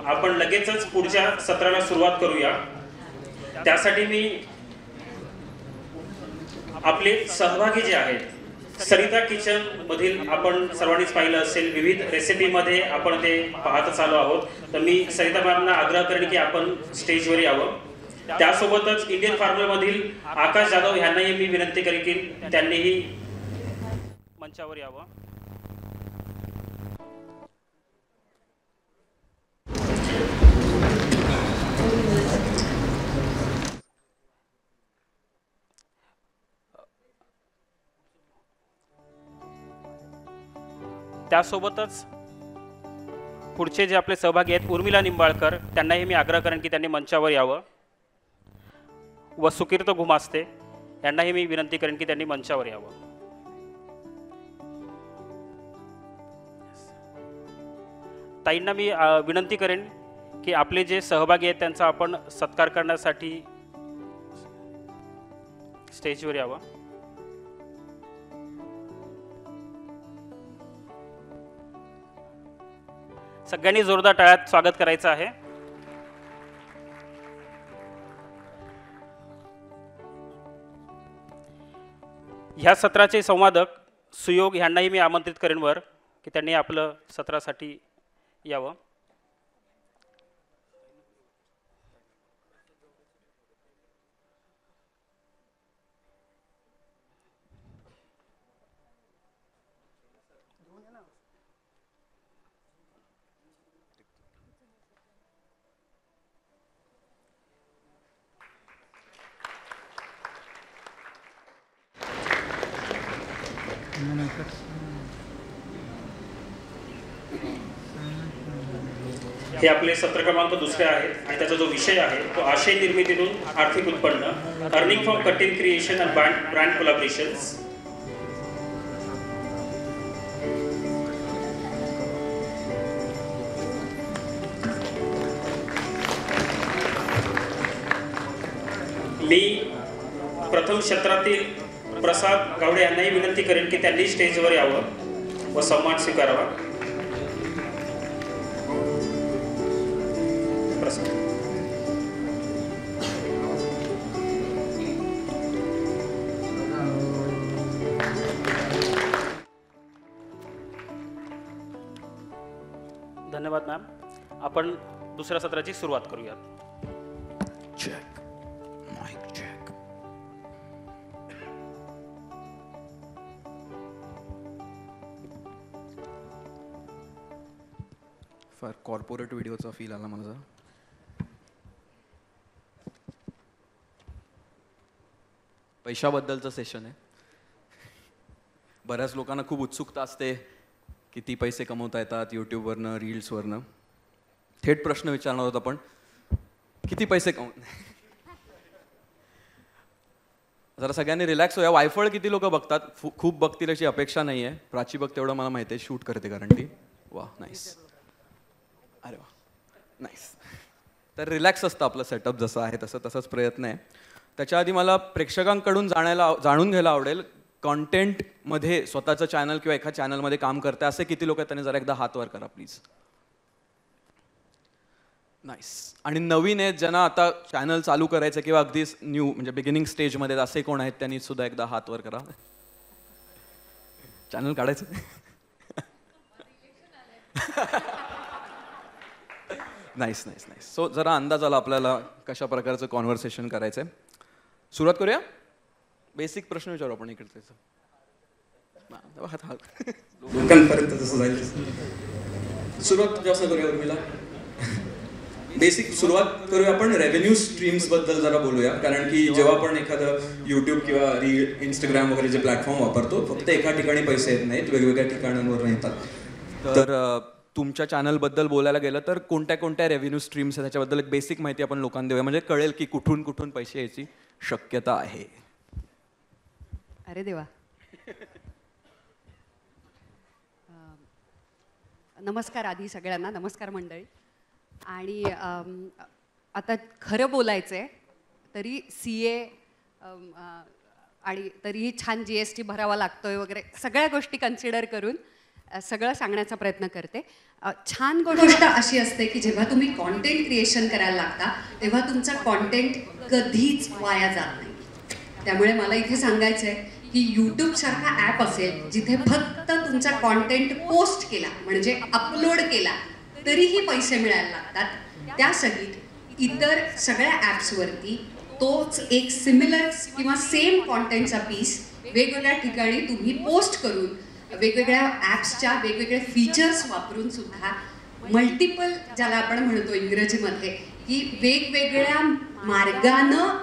आपण लगेचच पुढच्या सत्राला सुरुवात करूया। त्यासाठी मी आपले सहभागी जे आहेत सरिता किचन मधील आपण सर्वांनीच पाहिलं असेल, विविध रेसिपी मध्ये आपण ते पाहत आलो आहोत। तर मी सरिता मॅमना आग्रह करेन की आपण स्टेजवर यावं। त्यासोबतच इंडियन फार्मर मधील आकाश जाधव यांनाही मी विनंती करेन की त्यांनीही मंचावर यावं। त्यासोबतच पुढचे जे आपले सहभागी आहेत उर्मिला निंबाळकर, त्यांनाही मी आग्रह करेन की त्यांनी मंचावर यावं व सुकीर्त घुमास्ते यांनाही मी विनंती करेन की त्यांनी मंचावर यावं। ताईंना मी विनंती करेन की आपले जे सहभागी आहेत त्यांचा आपण सत्कार करण्यासाठी स्टेजवर यावं। सगळ्यांनी जोरदार टाळ्यात स्वागत करायचं आहे। ह्या सत्राचे संवादक सुयोग यांनाही मी आमंत्रित करेन वर की त्यांनी आपलं सत्रासाठी यावं। हे आपले सत्र क्रमांक दुसरे आहे आणि त्याचा जो विषय आहे तो आशय निर्मितीतून आर्थिक उत्पन्न, earning from content creation and brand collaborations. मी प्रथम क्षेत्रातील प्रसाद गावडे यांनाही विनंती करेन की त्यांनी स्टेजवर यावं व सन्मान स्वीकारावा। धन्यवाद मॅम। आपण दुसऱ्या सत्राची सुरुवात करूयात। Check mic check. फार कॉर्पोरेट व्हिडिओचा फील आला मला। पैशाबद्दलचं सेशन आहे। बऱ्याच लोकांना खूप उत्सुकता असते किती पैसे कमवता येतात यूट्यूबवरनं, रील्सवरनं। थेट प्रश्न विचारणार होता पण किती पैसे जरा सगळ्यांनी रिलॅक्स होऊया। वायफळ किती लोक बघतात? खूप बघतील अशी अपेक्षा नाही आहे। प्राची बघ तेवढं मला माहिती आहे, शूट करते कारण ती। वा नाईस, अरे वा नाईस। तर रिलॅक्स असतं आपलं सेटअप जसं आहे तसंच प्रयत्न आहे। त्याच्या आधी मला प्रेक्षकांकडून जाणून घ्यायला आवडेल, कॉन्टेंटमध्ये स्वतःचं चॅनल किंवा एका चॅनलमध्ये काम करते असे किती लोक आहेत? त्यांनी जरा एकदा हात वर करा प्लीज। नाईस। आणि नवीन आहेत ज्यांना आता चॅनल चालू करायचं किंवा अगदी न्यू म्हणजे बिगिनिंग स्टेजमध्ये असे कोण आहेत त्यांनी सुद्धा एकदा हात वर करा। चॅनल काढायचं नाईस नाईस नाईस। सो जरा अंदाज आला आपल्याला कशा प्रकारचं कॉन्व्हर्सेशन करायचं आहे। सुरुवात करूया। बेसिक प्रश्न विचारू आपण इकडे। लोकांपर्यंत तसं जाईल। सुरुवात तुझ्यापासून करूया उर्मिला। बेसिक सुरुवात करूया आपण रेव्हेन्यू स्ट्रीम्स बद्दल जरा बोलूया, कारण की जेव्हा आपण एखादं यूट्यूब किंवा इंस्टाग्राम वगैरे जे प्लॅटफॉर्म वापरतो फक्त एका ठिकाणी पैसे येत नाहीत, वेगवेगळ्या ठिकाणांवर येतात। तर तुमच्या चॅनलबद्दल बोलायला गेलं तर कोणत्या कोणत्या रेव्हेन्यू स्ट्रीम्स आहेत त्याच्याबद्दल एक बेसिक माहिती आपण लोकांना देऊया, म्हणजे कळेल की कुठून कुठून पैसे यायची शक्यता आहे। अरे देवा। नमस्कार आधी सगळ्यांना, नमस्कार मंडळी। आणि आता खरं बोलायचं आहे तरी CA आणि तरीही छान GST भरावा लागतोय वगैरे सगळ्या गोष्टी कन्सिडर करून सगळं सांगण्याचा प्रयत्न करते. छान गोष्ट अशी असते की जेव्हा तुम्ही कॉन्टेंट क्रिएशन करायला लागता तेव्हा तुमचा कॉन्टेंट कधीच वाया जात नाही. त्यामुळे मला इथे सांगायचं आहे की यूट्यूबसारखा ॲप असेल जिथे फक्त तुमचा कॉन्टेंट पोस्ट केला म्हणजे अपलोड केला तरीही पैसे मिळायला लागतात, त्यासहित इतर सगळ्या ॲप्सवरती तोच एक सिमिलर किंवा सेम कॉन्टेंटचा पीस वेगवेगळ्या ठिकाणी तुम्ही पोस्ट करून वेगवेगळ्या ॲप्सच्या वेगवेगळे फीचर्स वापरून सुद्धा मल्टिपल, ज्याला आपण म्हणतो इंग्रजीमध्ये, की वेगवेगळ्या मार्गानं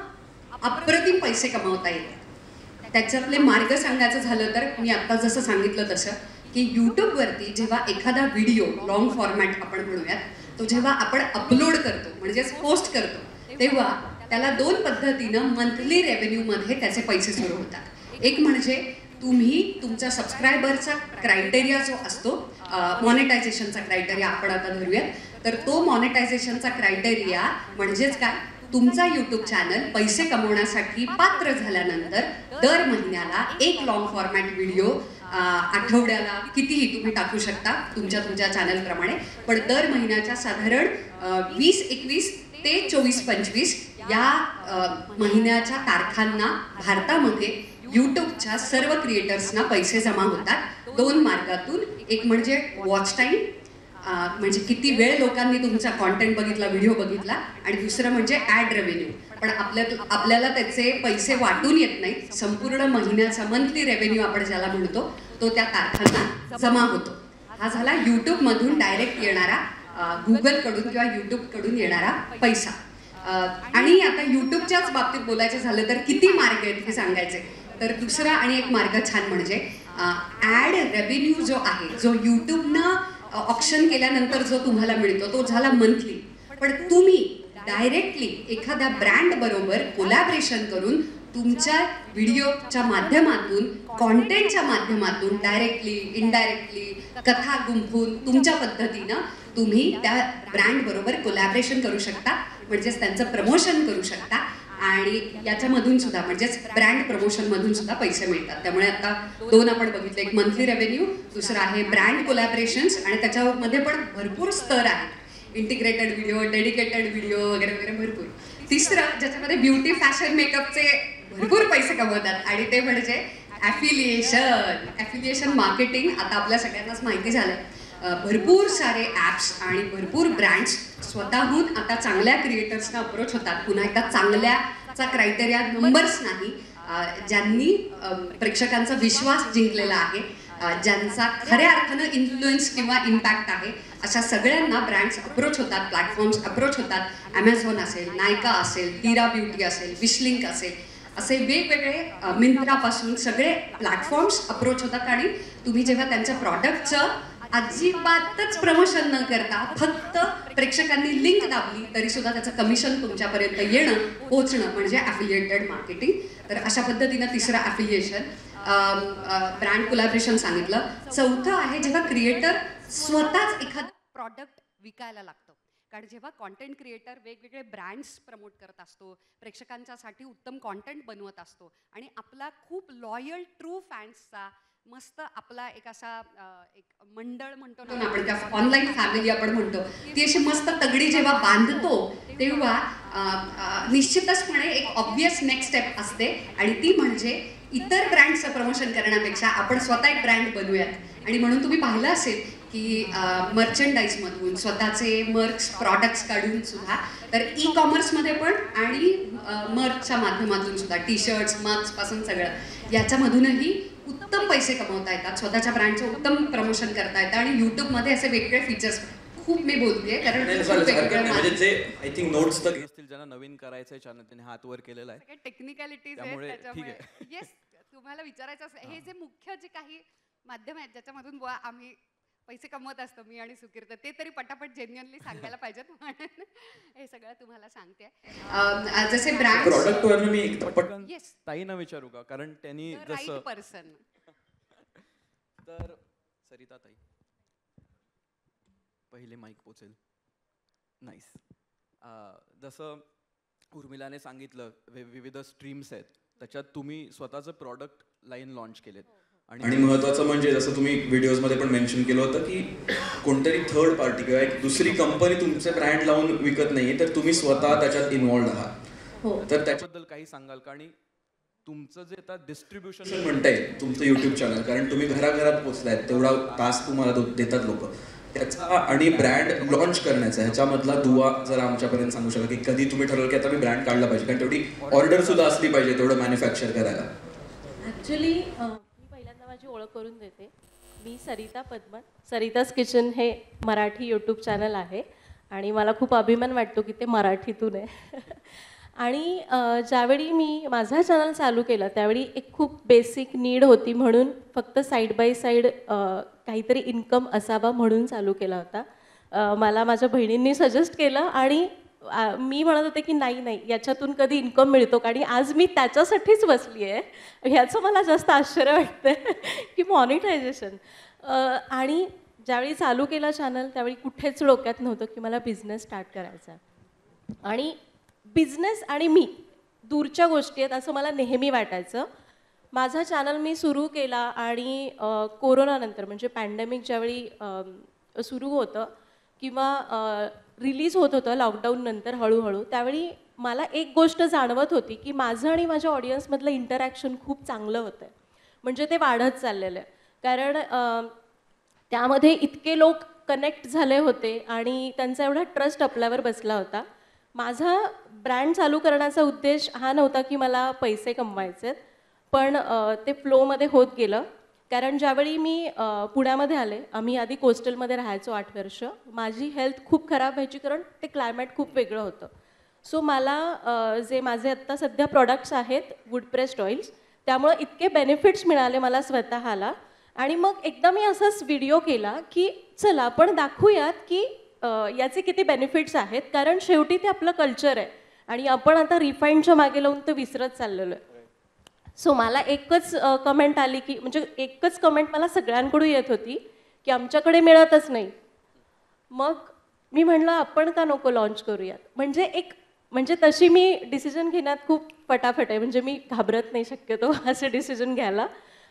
अप्रतिम पैसे कमावता येतात. त्याच्यातले मार्ग सांगायचं झालं तर मी आत्ता जसं सांगितलं तसं की यूट्यूबवरती जेव्हा एखादा व्हिडिओ लॉंग फॉर्मॅट आपण म्हणूयात, तो जेव्हा आपण अपलोड करतो म्हणजेच पोस्ट करतो तेव्हा त्याला 2 पद्धतीनं मंथली रेव्हेन्यूमध्ये त्याचे पैसे सुरू होतात. एक म्हणजे तुम्ही तुमचा सबस्क्रायबरचा क्रायटेरिया जो असतो, मॉनेटायझेशनचा क्रायटेरिया आपण आता धरूयात, तर तो मॉनेटायझेशनचा क्रायटेरिया म्हणजेच काय, तुमचा यूट्यूब चॅनल पैसे कमवण्यासाठी पात्र झाल्यानंतर दर महिन्याला एक लॉंग फॉर्मॅट व्हिडिओ आठवड्याला कितीही तुम्ही टाकू शकता तुमच्या चॅनलप्रमाणे, पण दर महिन्याच्या साधारण 20-21 ते 24-25 या महिन्याच्या तारखांना भारतामध्ये यूट्यूबच्या सर्व क्रिएटर्सना पैसे जमा होतात 2 मार्गातून. एक म्हणजे वॉच टाईम, म्हणजे किती वेळ लोकांनी तुमचा कॉन्टेंट बघितला, व्हिडिओ बघितला, आणि दुसरं म्हणजे ॲड रेव्हेन्यू. पण आपल्याला त्याचे पैसे वाटून येत नाहीत, संपूर्ण महिन्याचा मंथली रेव्हेन्यू आपण ज्याला म्हणतो तो त्या तारखांना जमा होतो. हा झाला यूट्यूबमधून डायरेक्ट येणारा, गुगलकडून किंवा यूट्यूबकडून येणारा पैसा. आणि आता यूट्यूबच्याच बाबतीत बोलायचं झालं तर किती मार्ग आहेत हे सांगायचे तर दुसरा आणि एक मार्ग छान म्हणजे ॲड रेव्हेन्यू जो आहे, जो यूट्यूबनं ऑप्शन केल्यानंतर जो तुम्हाला मिळतो तो झाला मंथली. पण तुम्ही डायरेक्टली एखाद्या ब्रँड बरोबर कोलॅबरेशन करून तुमच्या व्हिडिओच्या माध्यमातून, कॉन्टेंटच्या माध्यमातून डायरेक्टली इनडायरेक्टली कथा गुंफून तुमच्या पद्धतीनं तुम्ही त्या ब्रँड बरोबर कोलॅबरेशन करू शकता, म्हणजेच त्यांचं प्रमोशन करू शकता, आणि याच्यामधून सुद्धा म्हणजेच ब्रँड प्रमोशनमधून सुद्धा पैसे मिळतात. त्यामुळे आता 2 आपण बघितले, एक मंथली रेव्हेन्यू, दुसरं आहे ब्रँड कोलॅबरेशन्स, आणि त्याच्यामध्ये पण भरपूर स्तर आहेत, इंटिग्रेटेड व्हिडिओ, डेडिकेटेड व्हिडिओ वगैरे वगैरे भरपूर. तिसरं ज्याच्यामध्ये ब्युटी फॅशन मेकअपचे भरपूर पैसे कमवतात आणि ते म्हणजे ॲफिलिएशन मार्केटिंग. आता आपल्या सगळ्यांनाच माहिती झालं, भरपूर सारे ॲप्स आणि भरपूर ब्रँड्स स्वतःहून आता चांगल्या क्रिएटर्सना अप्रोच होतात. पुन्हा एकदा चांगल्याचा क्रायटेरिया नंबर्स नाही, ज्यांनी प्रेक्षकांचा विश्वास जिंकलेला आहे, ज्यांचा खऱ्या अर्थानं इन्फ्लुएन्स किंवा इम्पॅक्ट आहे, अशा सगळ्यांना ब्रँड्स अप्रोच होतात, प्लॅटफॉर्म्स अप्रोच होतात. ॲमेझॉन असेल, नायका असेल, टीरा ब्युटी असेल, विशलिंक असेल, असे वेगवेगळे मिंत्रापासून सगळे प्लॅटफॉर्म्स अप्रोच होतात. आणि तुम्ही जेव्हा त्यांच्या प्रॉडक्टचं अजिबातच प्रमोशन न करता फक्त प्रेक्षकांनी लिंक दाबली तरी सुद्धा त्याचं कमिशन तुमच्यापर्यंत येणं, पोहोचणं म्हणजे ॲफिलिएटेड मार्केटिंग. तर अशा पद्धतीनं तिसरं ॲफिलिएशन, ब्रँड कोलॅबरेशन सांगितलं. चौथं आहे जेव्हा क्रिएटर स्वतःच एखादं प्रॉडक्ट विकायला लागतं. कारण जेव्हा कॉन्टेंट क्रिएटर वेगवेगळे ब्रँड्स प्रमोट करत असतो, प्रेक्षकांच्यासाठी उत्तम कॉन्टेंट बनवत असतो, आणि आपला खूप लॉयल ट्रू फॅन्सचा मस्त आपला एक असा एक मंडळ म्हणतो ना आपण, त्या ऑनलाईन फॅमिली आपण म्हणतो, ती अशी मस्त तगडी जेव्हा बांधतो तेव्हा निश्चितचपणे एक ऑब्वियस नेक्स्ट स्टेप असते, आणि ती म्हणजे इतर ब्रँडचं प्रमोशन करण्यापेक्षा आपण स्वतः एक ब्रँड बनवूयात. आणि म्हणून तुम्ही पाहिलं असेल की मर्चंडाईजमधून स्वतःचे मर्क्स प्रॉडक्ट्स काढून सुद्धा, तर ई कॉमर्समध्ये पण आणि मर्चच्या माध्यमातून सुद्धा, टी शर्ट्स, मग्सपासून सगळं, याच्यामधूनही उत्तम पैसे कमवता येतात, स्वतःच्या ब्रँडचं उत्तम प्रमोशन करता येतं. आणि यूट्यूबमध्ये असे वेगळे फीचर्स खूप मी बोलतेय कारण आय थिंक नोट्स असतील ज्यांना नवीन करायचंय चॅनल, त्यांनी हात वर केलेला आहे. सगळे टेक्निकॅलिटीज आहेत त्याच्यामुळे. येस, तुम्हाला विचारायचं असं, हे जे मुख्य जे काही माध्यम आहेत ज्याच्यामधून आम्ही पैसे कमवत असतो, मी आणि सुकीर्त, ते तरी पटापट जेन्युअनली सांगायला पाहिजेत म्हणून हे सगळं तुम्हाला सांगते. जसे ब्रँड प्रॉडक्टवर मी येस ताईंना विचारू का, कारण त्यांनी जसं पर्सन. तर सरिता ताई पहिले माईक पोचेल. नाईस. जसं उर्मिलाने सांगितलं, विविध स्ट्रीम्स आहेत, त्याच्यात तुम्ही स्वतःचं प्रॉडक्ट लाईन लॉन्च केलेत. आणि महत्त्वाचं म्हणजे जसं तुम्ही व्हिडिओजमध्ये पण मेन्शन केलं होतं की कोणतरी थर्ड पार्टी किंवा एक दुसरी कंपनी तुमचे ब्रँड लावून विकत नाहीये, तर तुम्ही स्वतः त्याच्यात इन्व्हॉल्ड आहात. हो. तर त्याच्याबद्दल त्याबद्दल काही सांगाल का? आणि तुमचं जे आता डिस्ट्रीब्युशन म्हणता येईल तुमचं युट्यूब चॅनल, कारण तुम्ही घराघरात पोहोचलाय, तेवढा तास तुम्हाला देतात लोक, त्याचा आणि ब्रँड लॉन्च करण्याचा ह्याच्यामधला दुवा जरा आमच्यापर्यंत सांगू शका की कधी तुम्ही ठरवलं की आता मी ब्रँड काढला पाहिजे, कारण तेवढी ऑर्डर सुद्धा असली पाहिजे तेवढं मॅन्युफॅक्चर करायला. ॲक्च्युली मी पहिल्यांदा माझी ओळख करून देते. मी सरिता पद्मन. सरिताज किचन हे मराठी यूट्यूब चॅनल आहे आणि मला खूप अभिमान वाटतो की ते मराठीतून आहे. आणि ज्यावेळी मी माझा चॅनल चालू केला त्यावेळी एक खूप बेसिक नीड होती, म्हणून फक्त साईड बाय साईड काहीतरी इन्कम असावा म्हणून चालू केला होता. मला माझ्या बहिणींनी सजेस्ट केलं आणि मी म्हणत होते की नाही याच्यातून कधी इन्कम मिळतो का, आणि आज मी त्याच्यासाठीच बसली आहे. ह्याचं मला जास्त आश्चर्य वाटतं की मॉनिटायझेशन. आणि ज्यावेळी चालू केला चॅनल त्यावेळी कुठेच डोक्यात नव्हतं की मला बिझनेस स्टार्ट करायचा. आणि बिझनेस आणि मी दूरच्या गोष्टी आहेत असं मला नेहमी वाटायचं. माझा चॅनल मी सुरू केला आणि कोरोनानंतर म्हणजे पॅन्डेमिक ज्यावेळी सुरू होतं किंवा रिलीज होत होतं लॉकडाऊननंतर हळूहळू, त्यावेळी मला एक गोष्ट जाणवत होती की माझं आणि माझ्या ऑडियन्समधलं इंटरॅक्शन खूप चांगलं होतं. म्हणजे ते वाढत चाललेलं आहे, कारण त्यामध्ये इतके लोक कनेक्ट झाले होते आणि त्यांचा एवढा ट्रस्ट आपल्यावर बसला होता. माझा ब्रँड चालू करण्याचा उद्देश हा नव्हता की मला पैसे कमवायचे, पण ते फ्लोमध्ये होत गेलं. कारण ज्यावेळी मी पुण्यामध्ये आले, आम्ही आधी कोस्टलमध्ये राहायचो 8 वर्ष, माझी हेल्थ खूप खराब व्हायची कारण ते क्लायमेट खूप वेगळं होतं. सो मला जे माझे आत्ता सध्या प्रॉडक्ट्स आहेत वूड प्रेस्ड ऑइल्स, त्यामुळे इतके बेनिफिट्स मिळाले मला स्वतःला. आणि मग एकदा मी असाच व्हिडिओ केला की चला आपण दाखवूयात की याचे किती बेनिफिट्स आहेत, कारण शेवटी ते आपलं कल्चर आहे आणि आपण आता रिफाईंडच्या मागे लावून ते विसरत चाललेलो आहे. सो मला एकच कमेंट आली की म्हणजे एकच कमेंट मला सगळ्यांकडून येत होती की आमच्याकडे मिळतच नाही. मग मी म्हणलं आपण का नको लॉन्च करूयात. म्हणजे तशी मी डिसिजन घेण्यात खूप फटाफट आहे, म्हणजे मी घाबरत नाही शक्यतो असे डिसिजन घ्यायला.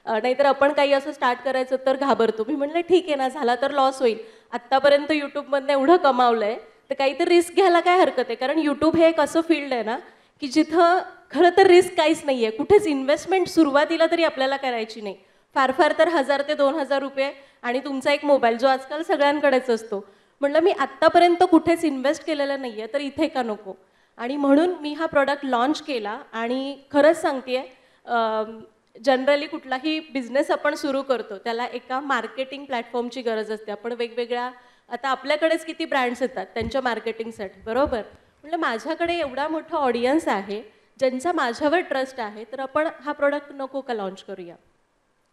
नाहीतर आपण काही असं स्टार्ट करायचं तर घाबरतो. मी म्हणलं ठीक आहे ना, झाला तर लॉस होईल. आत्तापर्यंत यूट्यूबमधनं एवढं कमावलं आहे तर काहीतरी रिस्क घ्यायला काय हरकत आहे. कारण यूट्यूब हे एक असं फील्ड आहे ना की जिथं खरं तर रिस्क काहीच नाही आहे. कुठेच इन्व्हेस्टमेंट सुरुवातीला तरी आपल्याला करायची नाही. फार फार तर 1000 ते 2000 रुपये आणि तुमचा एक मोबाईल जो आजकाल सगळ्यांकडेच असतो. म्हणलं मी आत्तापर्यंत कुठेच इन्व्हेस्ट केलेलं नाही आहे तर इथे का नको. आणि म्हणून मी हा प्रॉडक्ट लॉन्च केला. आणि खरंच सांगते जनरली कुठलाही बिझनेस आपण सुरू करतो त्याला एका मार्केटिंग प्लॅटफॉर्मची गरज असते. आपण वेगवेगळ्या आता आपल्याकडेच किती ब्रँड्स येतात त्यांच्या मार्केटिंगसाठी, बरोबर. म्हटलं माझ्याकडे एवढा मोठा ऑडियन्स आहे ज्यांचा माझ्यावर ट्रस्ट आहे, तर आपण हा प्रॉडक्ट नको का लॉन्च करूया.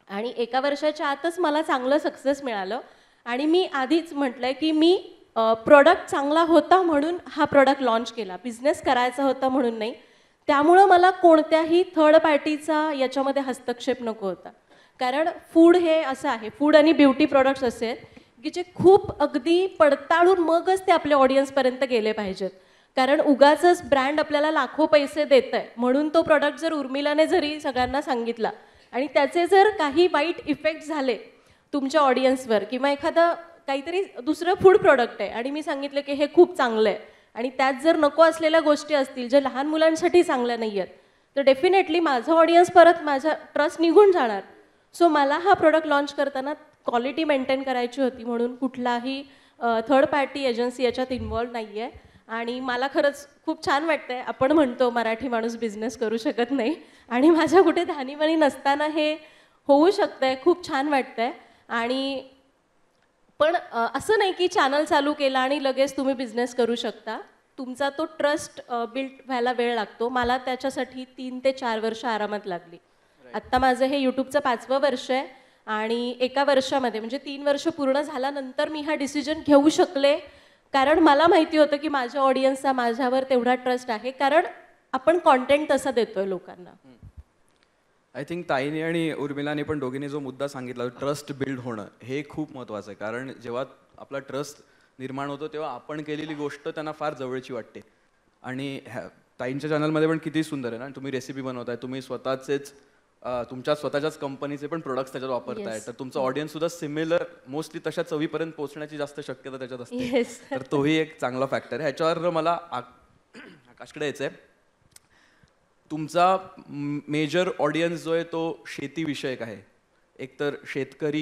आणि 1 वर्षाच्या आतच मला चांगलं सक्सेस मिळालं. आणि मी आधीच म्हटलंय की मी प्रॉडक्ट चांगला होता म्हणून हा प्रॉडक्ट लॉन्च केला, बिझनेस करायचा होता म्हणून नाही. त्यामुळं मला कोणत्याही थर्ड पार्टीचा याच्यामध्ये हस्तक्षेप नको होता. कारण फूड हे असं आहे, फूड आणि ब्युटी प्रॉडक्ट्स असे आहेत की जे खूप अगदी पडताळून मगच ते आपल्या ऑडियन्सपर्यंत गेले पाहिजेत. कारण उगाचच ब्रँड आपल्याला लाखो पैसे देत आहे म्हणून तो प्रॉडक्ट जर उर्मिलाने जरी सगळ्यांना सांगितला आणि त्याचे जर काही वाईट इफेक्ट झाले तुमच्या ऑडियन्सवर, किंवा एखादं काहीतरी दुसरं फूड प्रॉडक्ट आहे आणि मी सांगितलं की हे खूप चांगलं आहे आणि त्यात जर नको असलेल्या गोष्टी असतील ज्या लहान मुलांसाठी चांगल्या नाही आहेत, तर डेफिनेटली माझं ऑडियन्स परत माझा ट्रस्ट निघून जाणार. सो मला हा प्रोडक्ट लॉन्च करताना क्वालिटी मेंटेन करायची होती, म्हणून कुठलाही थर्ड पार्टी एजन्सी याच्यात इन्व्हॉल्व नाही आहे. आणि मला खरंच खूप छान वाटतं आहे. आपण म्हणतो मराठी माणूस बिझनेस करू शकत नाही, आणि माझ्या कुठे धानीमणी नसताना हे होऊ शकतं आहे. खूप छान वाटतं आहे. आणि पण असं नाही की चॅनल चालू केला आणि लगेच तुम्ही बिझनेस करू शकता. तुमचा तो ट्रस्ट बिल्ड व्हायला वेळ लागतो. मला त्याच्यासाठी 3 ते 4 वर्ष आरामात लागली. आत्ता माझं हे यूट्यूबचं 5वं वर्ष आहे आणि 1 वर्षामध्ये म्हणजे 3 वर्ष पूर्ण झाल्यानंतर मी हा डिसिजन घेऊ शकले, कारण मला माहिती होतं की माझ्या ऑडियन्सचा माझ्यावर तेवढा ट्रस्ट आहे, कारण आपण कॉन्टेंट तसा देतोय लोकांना. आय थिंक ताईने आणि उर्मिलाने पण दोघींनी जो मुद्दा सांगितला ट्रस्ट बिल्ड होणं हे खूप महत्त्वाचं आहे. कारण जेव्हा आपला ट्रस्ट निर्माण होतो तेव्हा आपण केलेली गोष्ट त्यांना फार जवळची वाटते. आणि ताईंच्या चॅनलमध्ये पण किती सुंदर आहे ना, तुम्ही रेसिपी बनवताय, तुम्ही स्वतःचेच तुमच्या स्वतःच्याच कंपनीचे पण प्रोडक्ट्स त्याच्यात वापरताय, Yes. तर तुमचं ऑडियन्स सुद्धा सिमिलर मोस्टली तशा चवीपर्यंत पोहोचण्याची जास्त शक्यता त्याच्यात असते. Yes. तर तोही एक चांगला फॅक्टर आहे. ह्याच्यावर मला आकाशकडे यायचं आहे. तुमचा मेजर ऑडियन्स जो आहे तो शेतीविषयक आहे. एकतर शेतकरी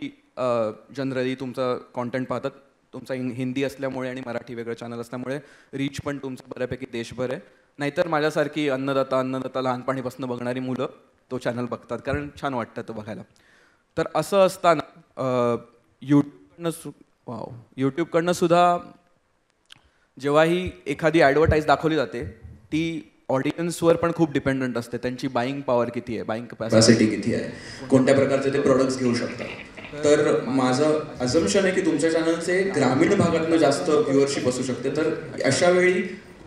जनरली तुमचा कॉन्टेंट पाहतात. तुमचा हिंदी असल्यामुळे आणि मराठी वेगळं चॅनल असल्यामुळे रीच पण तुमचं बऱ्यापैकी देशभर आहे. नाहीतर माझ्यासारखी अन्नदाता लहानपणीपासून बघणारी मुलं तो चॅनल बघतात, कारण छान वाटतं तो बघायला. तर असं असताना यूट्यूबकडनं सुद्धा जेव्हा ही एखादी ॲडव्हर्टाईज दाखवली जाते ती ऑडियन्सवर पण खूप डिपेंडंट असते. त्यांची बाईंग पॉवर किती आहे, बाईंग कॅपॅसिटी किती आहे, कोणत्या प्रकारचे ते प्रोडक्ट्स घेऊ शकतात. तर माझं अझम्पशन आहे की तुमच्या चॅनलचे ग्रामीण भागातनं जास्त व्ह्युअरशिप असू शकते. तर अशा वेळी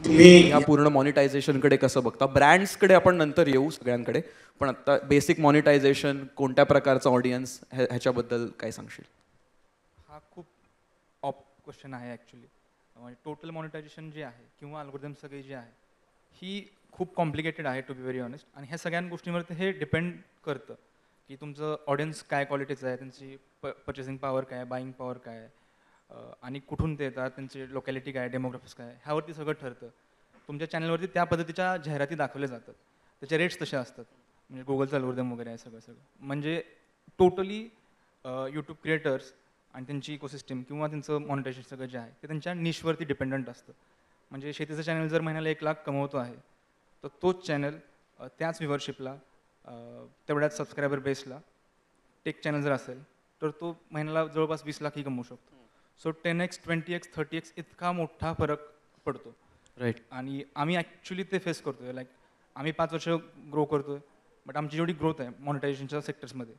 तुम्ही ह्या पूर्ण मॉनिटायझेशनकडे कसं बघता? ब्रँड्सकडे आपण नंतर येऊ सगळ्यांकडे, पण आता बेसिक मॉनिटायझेशन, कोणत्या प्रकारचा ऑडियन्स, ह्याच्याबद्दल काय सांगशील? हा खूप ऑप क्वेश्चन आहे ॲक्च्युली. म्हणजे टोटल मॉनिटायझेशन जे आहे किंवा अल्गोरिदम सगळी जी आहे ही खूप कॉम्प्लिकेटेड आहे टू बी व्हेरी ऑनेस्ट. आणि ह्या सगळ्या गोष्टींवरती हे डिपेंड करतं की तुमचं ऑडियन्स काय क्वालिटीचं आहे, त्यांची पर्चेसिंग पॉवर काय आहे, बाईंग पॉवर काय आहे, आणि कुठून ते येतात, त्यांची लोकॅलिटी काय, डेमोग्राफिक्स काय, ह्यावरती सगळं ठरतं. तुमच्या चॅनलवरती त्या पद्धतीच्या जाहिराती दाखवल्या जातात, त्याचे रेट्स तसे असतात. म्हणजे गुगलचं अल्गोरिदम वगैरे आहे सगळं. म्हणजे टोटली यूट्यूब क्रिएटर्स आणि त्यांची इकोसिस्टम किंवा त्यांचं मॉनिटायझेशन सगळं जे आहे ते त्यांच्या निशवरती डिपेंडंट असतं. म्हणजे शेतीचं चॅनल जर महिन्याला 1 लाख कमवतो आहे तर तोच चॅनल त्याच व्ह्युअरशिपला तेवढ्याच सबस्क्रायबर बेसला टेक चॅनल जर असेल तर तो महिन्याला जवळपास 20 लाखही कमवू शकतो. सो 10x, 20x, 30x इतका मोठा फरक पडतो. राईट. आणि आम्ही ॲक्च्युली ते फेस करतोय. लाईक आम्ही 5 वर्ष ग्रो करतोय, बट आमची जेवढी ग्रोथ आहे मॉनिटायझेशनच्या सेक्टर्समध्ये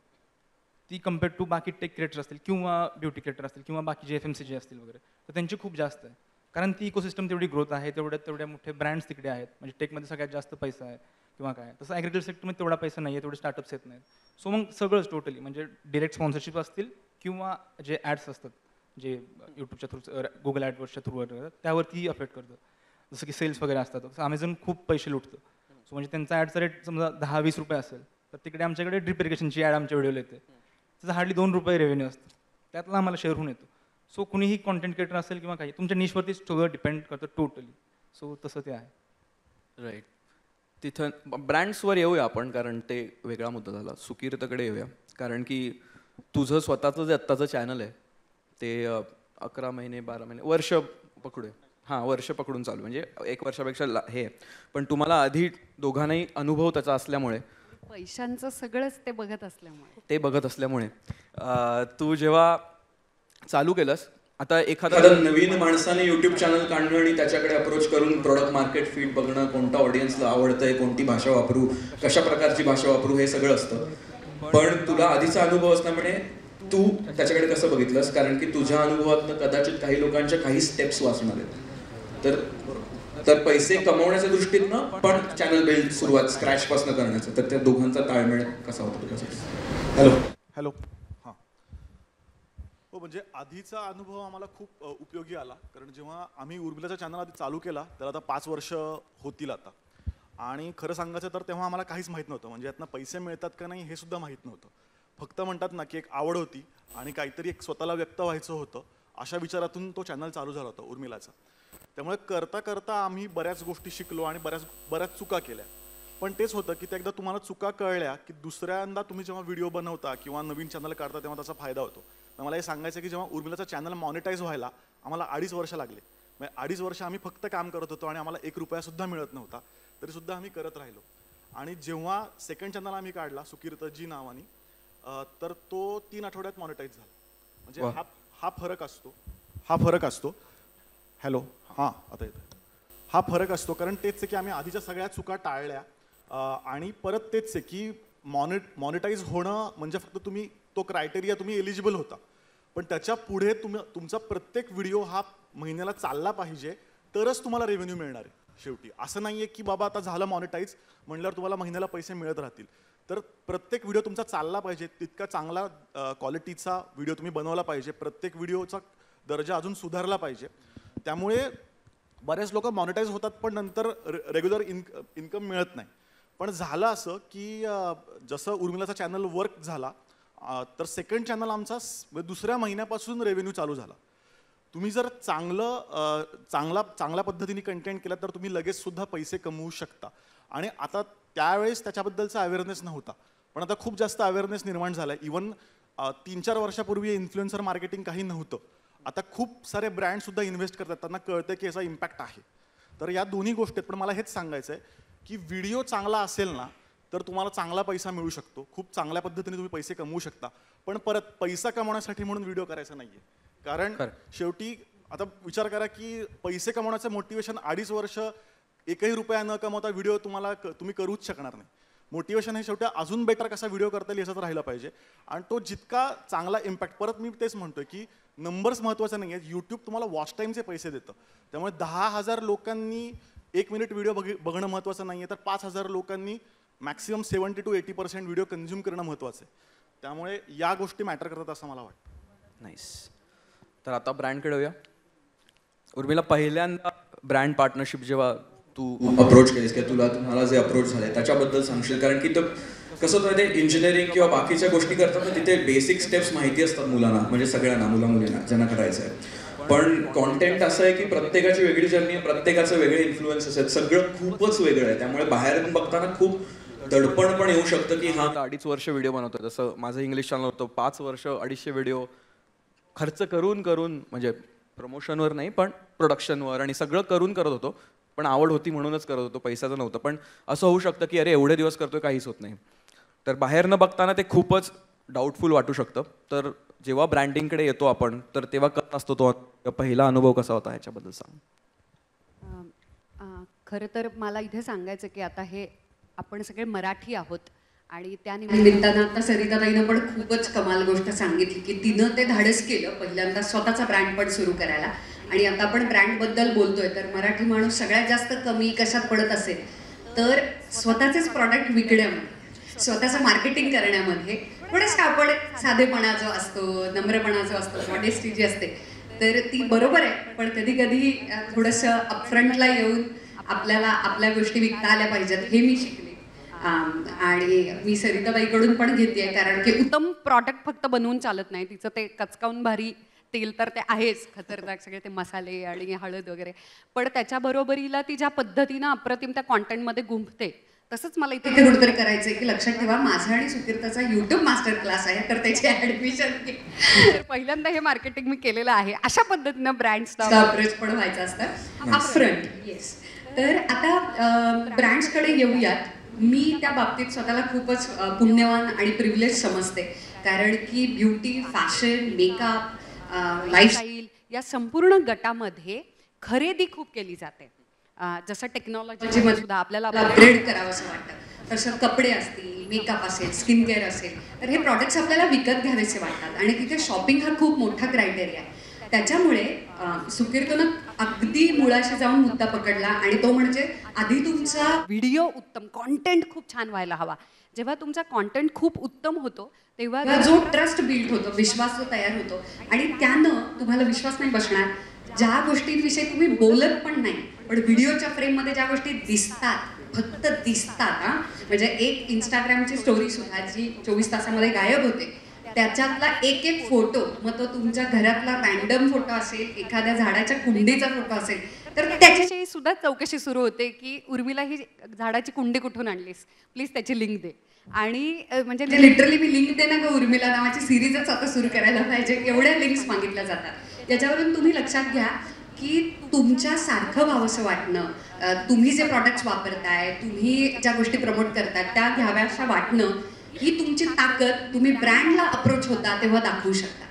ती कम्पेअर्ड टू बाकी टेक क्रिएटर असतील किंवा ब्युटी क्रिएटर असतील किंवा बाकीचे FMCG असतील वगैरे, तर त्यांची खूप जास्त आहे. कारण ती इकोसिस्टम तेवढी ग्रोथ आहे, तेवढ्या मोठे ब्रँड्स तिकडे आहेत. म्हणजे टेकमध्ये सगळ्यात जास्त पैसा आहे किंवा काय. तसं ॲग्रिकल्चर सेक्टरमध्ये तेवढा पैसा नाही आहे, तेवढे स्टार्टअप्स येत नाहीत. सो मग सगळंच टोटली म्हणजे डिरेक्ट स्पॉन्सरशिप असतील किंवा जे ॲड्स असतात जे यूट्यूबच्या थ्रू, गुगल ॲडवर्ड्सच्या थ्रू वगैरे त्यावरती अफेक्ट करतं. जसं की सेल्स वगैरे असतात. तसं अमेझॉन खूप पैसे लुटतं. सो म्हणजे त्यांचा ॲडचा रेट समजा 10-20 रुपये असेल तर तिकडे आमच्याकडे ड्रिप इरिगेशनची ॲड आमच्या व्हिडिओला येते, त्याचा हार्डली 2 रुपये रेव्हेन्यू असतं, त्यातला आम्हाला शेअर होऊन येतो. सो कुणीही कॉन्टेंट क्रिएटर असेल किंवा काही तुमच्या निशवरती सगळं डिपेंड करतं टोटली. सो तसं ते आहे. राईट. तिथं ब्रँड्सवर येऊया आपण, कारण ते वेगळा मुद्दा झाला. सुकीर्तकडे येऊया, कारण की तुझं स्वतःचं जे आत्ताचं चॅनल आहे ते 11 महिने 12 महिने वर्ष पकडूया, वर्ष पकडून चालू, म्हणजे 1 वर्षापेक्षा हे आहे. पण तुम्हाला आधी दोघांनाही अनुभव त्याचा असल्यामुळे, पैशांचं सगळंच ते बघत असल्यामुळे तू जेव्हा चालू केलंस, आता एखादा नवीन माणसाने युट्यूब चॅनल काढणं आणि त्याच्याकडे अप्रोच करून प्रोडक्ट मार्केट फिट बघणं, कोणता ऑडियन्सला आवडतंय, कोणती भाषा वापरू, कशा प्रकारची भाषा वापरू, हे सगळं असतं. पण तुला आधीचा अनुभव असल्यामुळे तू त्याच्याकडे कसं बघितलंस? कारण की तुझ्या अनुभवातनं कदाचित काही लोकांच्या काही स्टेप्स वाचणार आहेत. तर पैसे कमवण्याच्या दृष्टीनं पण चॅनल बिल्ड सुरुवात स्क्रॅच पासून करण्याचं, तर त्या दोघांचा ताळमेळ कसा होता तुझ्यासाठी? हॅलो. हां. हो, म्हणजे आधीचा अनुभव आम्हाला खूप उपयोगी आला. कारण जेव्हा आम्ही उर्मिलाचा चॅनल आधी चालू केला त्याला आता 5 वर्ष होतील आता. आणि खरं सांगायचं तर तेव्हा आम्हाला काहीच माहीत नव्हतं. म्हणजे यातनं पैसे मिळतात का नाही हे सुद्धा माहीत नव्हतं. फक्त म्हणतात ना की एक आवड होती आणि काहीतरी एक स्वतःला व्यक्त व्हायचं होतं, अशा विचारातून तो चॅनल चालू झाला होता उर्मिलाचा. त्यामुळे करता करता आम्ही बऱ्याच गोष्टी शिकलो आणि बऱ्याच चुका केल्या. पण तेच होतं की त्या एकदा तुम्हाला चुका कळल्या की दुसऱ्यांदा तुम्ही जेव्हा व्हिडिओ बनवता किंवा नवीन चॅनल काढता तेव्हा त्याचा फायदा होतो. तर मला हे सांगायचं की जेव्हा उर्मिलाचा चॅनल मॉनिटाईज व्हायला आम्हाला 2.5 वर्ष लागले. म्हणजे 2.5 वर्ष आम्ही फक्त काम करत होतो आणि आम्हाला 1 रुपया सुद्धा मिळत नव्हता, तरी सुद्धा आम्ही करत राहिलो. आणि जेव्हा सेकंड चॅनल आम्ही काढला सुकीर्तजी नावानी, तर तो 3 आठवड्यात मॉनिटाईज झाला. म्हणजे हा फरक असतो. हॅलो. हां, आता येतं. हा फरक असतो कारण तेच आहे की आम्ही आधीच्या सगळ्या चुका टाळल्या. आणि परत तेच आहे की मॉनिटाईज होणं म्हणजे फक्त तुम्ही तो क्रायटेरिया तुम्ही एलिजिबल होता, पण त्याच्या पुढे तुमचा प्रत्येक व्हिडिओ हा महिन्याला चालला पाहिजे तरच तुम्हाला रेव्हेन्यू मिळणार आहे. शेवटी असं नाही आहे की बाबा आता झालं मॉनिटाईज म्हणल्यावर तुम्हाला महिन्याला पैसे मिळत राहतील. तर प्रत्येक व्हिडिओ तुमचा चालला पाहिजे, तितका चांगला क्वालिटीचा व्हिडिओ तुम्ही बनवला पाहिजे, प्रत्येक व्हिडिओचा दर्जा अजून सुधारला पाहिजे. त्यामुळे बरेच लोक मॉनिटाईज होतात पण नंतर रेग्युलर इन्कम मिळत नाही. पण झालं असं की जसं उर्मिलाचा चॅनल वर्क झाला तर सेकंड चॅनल आमचा दुसऱ्या महिन्यापासून रेव्हेन्यू चालू झाला. तुम्ही जर चांगल्या पद्धतीने कंटेंट केलं तर तुम्ही लगेच सुद्धा पैसे कमवू शकता. आणि आता त्यावेळेस त्याच्याबद्दलचा अवेअरनेस नव्हता, पण आता खूप जास्त अवेअरनेस निर्माण झाला आहे. इवन 3-4 वर्षापूर्वी इन्फ्लुएन्सर मार्केटिंग काही नव्हतं. आता खूप सारे ब्रँडसुद्धा इन्व्हेस्ट करतात, त्यांना कळतं की याचा इम्पॅक्ट आहे. तर या दोन्ही गोष्टी आहेत. पण मला हेच सांगायचं आहे की व्हिडिओ चांगला असेल ना तर तुम्हाला चांगला पैसा मिळू शकतो, खूप चांगल्या पद्धतीने तुम्ही पैसे कमवू शकता. पण परत पैसा कमवण्यासाठी म्हणून व्हिडिओ करायचा नाही आहे. कारण शेवटी आता विचार करा की पैसे कमवण्याचं मोटिवेशन 2.5 वर्ष एकही रुपया न कमवता व्हिडिओ तुम्ही करूच शकणार नाही. मोटिवेशन हे शेवटी अजून बेटर कसा व्हिडिओ करता येईल याच्यात राहिला पाहिजे. आणि तो जितका चांगला इम्पॅक्ट, परत मी तेच म्हणतोय की नंबर्स महत्त्वाचे नाही आहेत. यूट्यूब तुम्हाला वॉच टाईमचे पैसे देतं. त्यामुळे 10,000 लोकांनी 1 मिनिट व्हिडिओ बघणं महत्त्वाचं नाही आहे, तर 5,000 लोकांनी मॅक्सिमम 70 to 80% व्हिडिओ कन्झ्युम करणं महत्त्वाचं आहे. त्यामुळे या गोष्टी मॅटर करतात असं मला वाटतं. नाईस. तर आता ब्रँडकडे येऊया. उर्मिला, पहिल्यांदा ब्रँड पार्टनरशिप जेव्हा तू अप्रोच केलीस किंवा तुम्हाला जे अप्रोच झाले त्याच्याबद्दल सांगशील? कारण की कसं होतं ते इंजिनिअरिंग किंवा बाकीच्या गोष्टी करतात ना, तिथे बेसिक स्टेप्स माहिती असतात मुलांना, म्हणजे सगळ्यांना, मुलींना ज्यांना करायचं आहे. पण कॉन्टेंट असं आहे की प्रत्येकाची वेगळी जर्नी आहे, प्रत्येकाचे वेगळे इन्फ्लुएन्सेस आहेत, सगळं खूपच वेगळं आहे. त्यामुळे बाहेरून बघताना खूप दडपण पण येऊ शकतं की हा 2.5 वर्ष व्हिडिओ बनवतोय. जसं माझं इंग्लिश चॅनल होतं, 5 वर्ष 250 व्हिडिओ खर्च करून म्हणजे प्रमोशनवर नाही पण प्रोडक्शनवर आणि सगळं करून करत होतो. पण आवड होती म्हणूनच करत होतो, पैशाचं नव्हतं. पण असं होऊ शकतं की अरे एवढे दिवस करतोय काहीच होत नाही. तर बाहेर न बघताना ते खूपच डाऊटफुल वाटू शकतं. तर जेव्हा ब्रँडिंगकडे येतो आपण तर तेव्हा कसं असतो तो पहिला अनुभव कसा होता ह्याच्याबद्दल सांग. खरं तर मला इथे सांगायचं की आता हे आपण सगळे मराठी आहोत आणि त्या निमित्तानं आता सरिताताईनं पण खूपच कमाल गोष्ट सांगितली की तिनं ते धाडस केलं पहिल्यांदा स्वतःचा ब्रँड पण सुरू करायला. आणि आता आपण ब्रँडबद्दल बोलतोय तर मराठी माणूस सगळ्यात जास्त कमी कशात पडत असेल तर स्वतःचेच प्रॉडक्ट विकण्यामध्ये, स्वतःचं मार्केटिंग करण्यामध्ये. थोडंसं आपण साधेपणा जो असतो, नम्रपणा जो असतो, मॉडेस्टी जी असते तर ती बरोबर आहे. पण कधी कधी थोडंसं अपफ्रंटला येऊन आपल्याला आपल्या गोष्टी विकता आल्या पाहिजेत हे मी शिकले. आणि मी सरिताबाईकडून पण घेते कारण की उत्तम प्रॉडक्ट फक्त बनवून चालत नाही, तिचं ते कचकावून भारी तेल तर ते आहेच खतरनाक, सगळे ते मसाले आणि हळद वगैरे. पण त्याच्याबरोबरीला ती ज्या पद्धतीनं अप्रतिम त्या कॉन्टेंटमध्ये गुंफते तसंच मला इथे कुठेतरी करायचं आहे की लक्षात ठेवा माझा आणि सुकीर्ताचा यूट्यूब मास्टर क्लास आहे तर त्याची ॲडमिशन घे. तर पहिल्यांदा हे मार्केटिंग मी केलेलं आहे. अशा पद्धतीनं ब्रँड्सचा अप्रोच पण व्हायचं असतं अपफ्रंट. येस. तर आता ब्रँड्सकडे येऊयात. मी त्या बाबतीत स्वतःला खूपच पुण्यवान आणि प्रिव्हिलेज समजते कारण की ब्युटी, फॅशन, मेकअप, लाईफस्टाईल या संपूर्ण गटामध्ये खरेदी खूप केली जाते. जसं टेक्नॉलॉजीमध्ये सुद्धा आपल्याला अपग्रेड करावं असं वाटतं तसं कपडे असतील, मेकअप असेल, स्किन केअर असेल तर हे प्रॉडक्ट्स आपल्याला विकत घ्यावेसे वाटतात आणि तिथे शॉपिंग हा खूप मोठा क्रायटेरिया आहे. त्याच्यामुळे सुकीर्तनं अगदी मुळाशी जाऊन मुद्दा पकडला आणि तो म्हणजे आधी तुमचा व्हिडिओ उत्तम, कॉन्टेंट खूप छान व्हायला हवा. जेव्हा तुमचा कॉन्टेंट खूप उत्तम होतो तेव्हा जो ट्रस्ट बिल्ड होतो, विश्वास जो तयार होतो आणि त्यानं तुम्हाला विश्वास नाही बसणार. ज्या गोष्टींविषयी तुम्ही बोलत पण नाही पण व्हिडिओच्या फ्रेममध्ये ज्या गोष्टी दिसतात, फक्त दिसतात, म्हणजे एक इंस्टाग्रामची स्टोरी सुद्धा जी 24 तासामध्ये गायब होते त्याच्यातला एक फोटो, मग तो तुमच्या घरातला रँडम फोटो असेल, एखाद्या झाडाच्या कुंडीचा फोटो असेल तर त्याच्याविषयी सुद्धा चौकशी सुरू होते की उर्मिला ही झाडाची कुंडी कुठून आणलीस, प्लीज त्याची लिंक दे. आणि म्हणजे लिटरली मी लिंक दे ना ग उर्मिला नावाची सिरीजच आता सुरू करायला पाहिजे, एवढ्या लिंक्स मागितल्या जातात. याच्यावरून तुम्ही लक्षात घ्या की तुमच्या सारखं व्हावंसं वाटणं, तुम्ही जे प्रॉडक्ट्स वापरताय, तुम्ही ज्या गोष्टी प्रमोट करताय त्या घ्याव्याशा वाटणं ही तुमची ताकद तुम्ही ब्रँडला अप्रोच होता तेव्हा दाखवू शकता.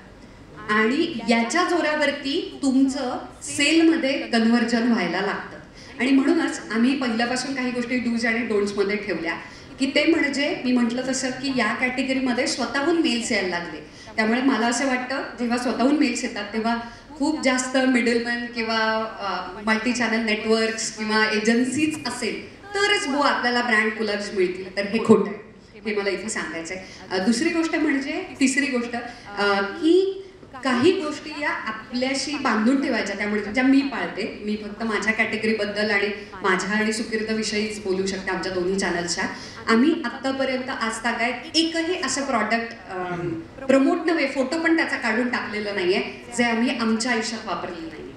आणि याच्या जोरावरती तुमचं सेलमध्ये कन्व्हर्जन व्हायला लागतं. आणि म्हणूनच आम्ही पहिल्यापासून काही गोष्टी डूज आणि डोंट्समध्ये ठेवल्या की ते म्हणजे मी म्हटलं तसं की या कॅटेगरीमध्ये स्वतःहून मेल्स यायला लागले. त्यामुळे मला असं वाटतं जेव्हा स्वतःहून मेल्स येतात तेव्हा खूप जास्त मिडलमॅन किंवा मल्टी चॅनल नेटवर्क्स किंवा एजन्सीज असेल तरच आपल्याला ब्रँड कोलॅब्स मिळतील, तर हे खोटं आहे, हे मला इथे सांगायचं आहे. दुसरी गोष्ट म्हणजे तिसरी गोष्ट की काही गोष्टी या आपल्याशी बांधून ठेवायच्या, त्यामुळे ज्या मी पाळते. मी फक्त माझ्या कॅटेगरीबद्दल आणि माझ्या आणि सुकीर्तविषयीच बोलू शकते, आमच्या दोन्ही चॅनल्सच्या. आम्ही आत्तापर्यंत आज तागायत एकही असं प्रॉडक्ट प्रमोट नव्हे, फोटो पण त्याचा काढून टाकलेलं नाहीये जे आम्ही आमच्या आयुष्यात वापरलेलं नाही.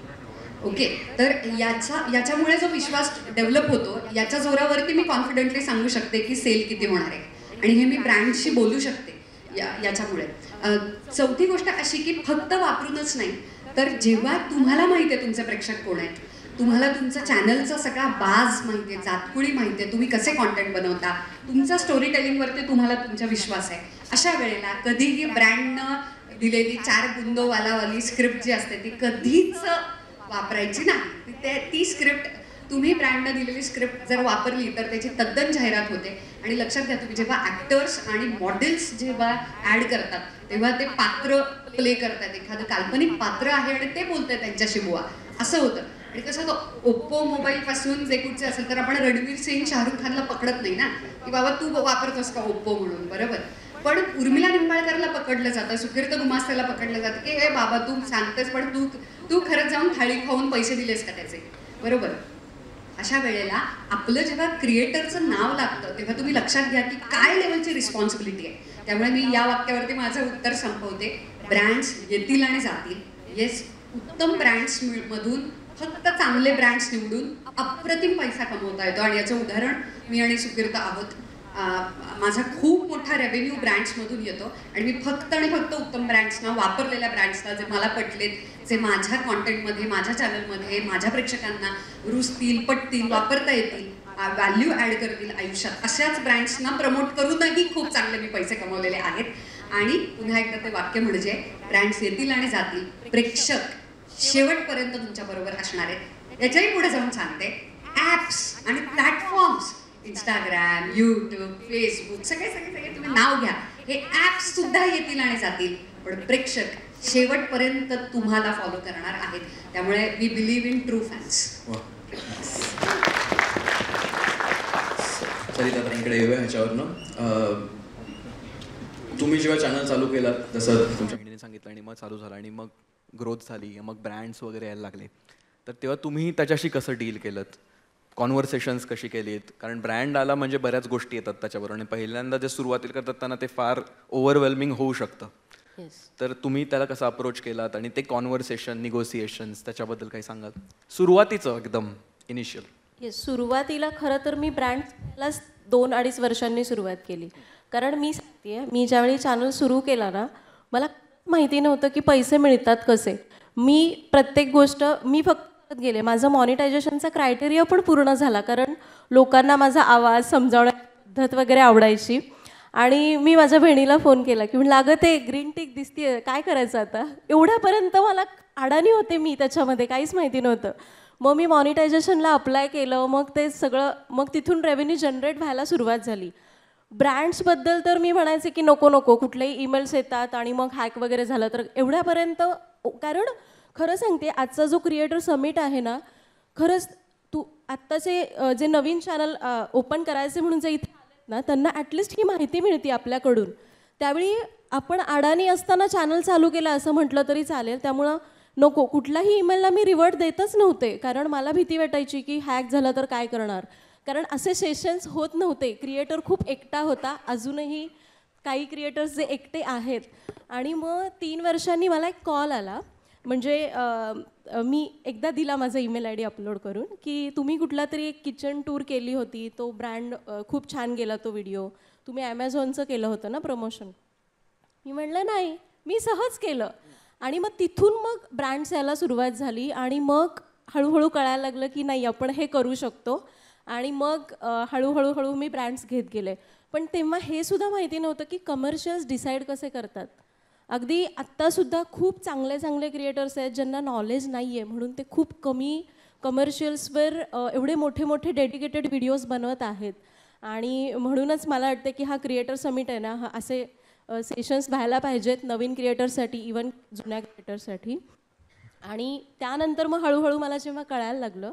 ओके, तर याच्यामुळे जो विश्वास डेव्हलप होतो याच्या जोरावरती मी कॉन्फिडेंटली सांगू शकते की सेल किती होणार आहे, आणि हे मी ब्रँडशी बोलू शकते याच्यामुळे. चौथी गोष्ट अशी की फक्त वापरूनच नाही, तर जेव्हा तुम्हाला माहिती आहे तुमचे प्रेक्षक कोण आहेत, तुम्हाला तुमचा चॅनलचा सगळा बाज माहिती आहे, जातकुळी माहिती आहे, तुम्ही कसे कॉन्टेंट बनवता, तुमचा स्टोरी टेलिंगवरती तुम्हाला तुमचा विश्वास आहे, अशा वेळेला कधीही ब्रँडनं दिलेली 4 गुंदोवालावाली स्क्रिप्ट जी असते ती कधीच वापरायची नाही. ती स्क्रिप्ट तुम्ही ब्रँडनं दिलेली स्क्रिप्ट जर वापरली तर त्याची तद्दन जाहिरात होते. आणि लक्षात घ्या, तुम्ही जेव्हा ॲक्टर्स आणि मॉडेल्स जेव्हा ॲड करतात तेव्हा ते पात्र प्ले करतात, एखादं काल्पनिक पात्र आहे आणि ते बोलतात त्यांच्याशी बुवा, असं होतं. आणि कसं तो ओप्पो मोबाईलपासून जे कुठचे असेल तर आपण रणवीर सिंग शाहरुख खानला पकडत नाही ना की बाबा तू वापरतोस का ओप्पो म्हणून, बरोबर. पण उर्मिला निंबाळकरला पकडलं जातं, सुकीर्त गुमास्तेला पकडलं जातं की हे बाबा तू सांगतेस पण तू खरंच जाऊन थाळी खाऊन पैसे दिलेस का त्याचे, बरोबर. अशा वेळेला आपलं जेव्हा क्रिएटरचं नाव लागतं तेव्हा तुम्ही लक्षात घ्या की काय लेवलची रिस्पॉन्सिबिलिटी आहे. त्यामुळे मी या वाक्यावरती माझं उत्तर संपवते. ब्रँड्स येतील आणि जातील. येस, उत्तम ब्रँड्स मधून फक्त चांगले ब्रँड्स निवडून अप्रतिम पैसा कमवता येतो, आणि याचं उदाहरण मी आणि सुकीर्त आहोत. माझा खूप मोठा रेव्हेन्यू ब्रँड्समधून येतो, आणि मी फक्त आणि फक्त उत्तम ब्रँड्सना, वापरलेल्या ब्रँड्सना, जे मला पटलेत, जे माझ्या कॉन्टेंटमध्ये, माझ्या चॅनलमध्ये, माझ्या प्रेक्षकांना रुजतील, पटतील, वापरता येतील, व्हॅल्यू ॲड करतील आयुष्यात, अशाच ब्रँड्सना प्रमोट करूनही खूप चांगले मी पैसे कमवलेले आहेत. आणि पुन्हा एकदा ते वाक्य म्हणजे ब्रँड्स येतील आणि जातील, प्रेक्षक शेवटपर्यंत तुमच्याबरोबर असणार आहेत. याच्याही पुढे जाऊन सांगते, ॲप्स आणि प्लॅटफॉर्म्स, इंस्टाग्राम, यूट्यूब, फेसबुक, सगळे तुम्ही नाव घ्या, हे ॲप्स सुद्धा येतील आणि जातील, पण प्रेक्षक शेवटपर्यंत तुम्हाला फॉलो करणार आहेत. त्यामुळे we believe in true fans. Sarita ताईंकडे येऊया ह्याच्यावरनं. तुम्ही जेव्हा चॅनल चालू केलात, जसं तुमच्या बहिणीने सांगितलं आणि मग चालू झालं आणि मग ग्रोथ झाली, मग ब्रँड्स वगैरे यायला लागले, तर तेव्हा तुम्ही त्याच्याशी कसं डील केलं, कॉन्व्हर्सेशन्स कशी केलीत? कारण ब्रँड आला म्हणजे बऱ्याच गोष्टी येतात त्याच्याबरोबर, आणि पहिल्यांदा जे सुरुवातीला करतात त्यांना ते फार ओव्हरवेल्मिंग होऊ शकतं. तर तुम्ही त्याला कसं अप्रोच केलात, आणि ते कॉन्व्हर्सेशन, निगोसिएशन्स, त्याच्याबद्दल काही सांगाल? सुरुवातीचं एकदम इनिशियल. येस, सुरुवातीला खरं तर मी ब्रँड्सला 2-2.5 वर्षांनी सुरुवात केली. कारण मी सांगते, मी ज्यावेळी चॅनल सुरू केला ना, मला माहिती नव्हतं की पैसे मिळतात कसे. मी प्रत्येक गोष्ट मी फक्त गेले, माझं मॉनिटायझेशनचा क्रायटेरिया पण पूर्ण झाला, कारण लोकांना माझा आवाज, समजावण्याची पद्धत वगैरे आवडायची. आणि मी माझ्या बहिणीला फोन केला की म्हणलं, अगं ते ग्रीन टिक दिसतीये, काय करायचं आता? एवढ्यापर्यंत मला अडाणी होते मी, त्याच्यामध्ये काहीच माहिती नव्हतं. मग मी मॉनिटायझेशनला अप्लाय केलं, मग ते सगळं, मग तिथून रेव्हेन्यू जनरेट व्हायला सुरुवात झाली. ब्रँड्सबद्दल तर मी म्हणायचे की नको, कुठलेही ईमेल्स येतात आणि मग हॅक वगैरे झालं तर एवढ्यापर्यंत. कारण खरं सांगते, आजचा जो क्रिएटर समिट आहे ना, खरंच तू आत्ताचे जे नवीन चॅनल ओपन करायचे म्हणून जे इथे आलेत ना, त्यांना ॲटलिस्ट ही माहिती मिळते आपल्याकडून. त्यावेळी आपण अडाणी असताना चॅनल चालू केला असं म्हटलं तरी चालेल. त्यामुळं नको, कुठल्याही ईमेलला मी रिवर्ट देतच नव्हते, कारण मला भीती वाटायची की हॅक झालं तर काय करणार. कारण असे सेशन्स होत नव्हते, क्रिएटर खूप एकटा होता, अजूनही काही क्रिएटर्स जे एकटे आहेत. आणि मग 3 वर्षांनी मला एक कॉल आला, म्हणजे मी एकदा दिला माझा ईमेल आय डी अपलोड करून, की तुम्ही कुठला तरी एक किचन टूर केली होती, तो ब्रँड खूप छान गेला तो व्हिडिओ, तुम्ही ॲमेझॉनचं केलं होतं ना प्रमोशन. मी म्हटलं नाही, मी सहज केलं. आणि मग तिथून मग ब्रँड्स यायला सुरुवात झाली, आणि मग हळूहळू कळायला लागलं की नाही, आपण हे करू शकतो. आणि मग हळूहळू मी ब्रँड्स घेत गेले. पण तेव्हा हे सुद्धा माहिती नव्हतं की कमर्शियल्स डिसाईड कसे करतात. अगदी आत्तासुद्धा खूप चांगले क्रिएटर्स आहेत ज्यांना नॉलेज नाही आहे, म्हणून ते खूप कमी कमर्शियल्सवर एवढे मोठे डेडिकेटेड व्हिडिओज बनवत आहेत. आणि म्हणूनच मला वाटतं की हा क्रिएटर समिट आहे ना, हा असे सेशन्स व्हायला पाहिजेत नवीन क्रिएटर्ससाठी, इवन जुन्या क्रिएटर्ससाठी. आणि त्यानंतर मग हळूहळू मला जेव्हा कळायला लागलं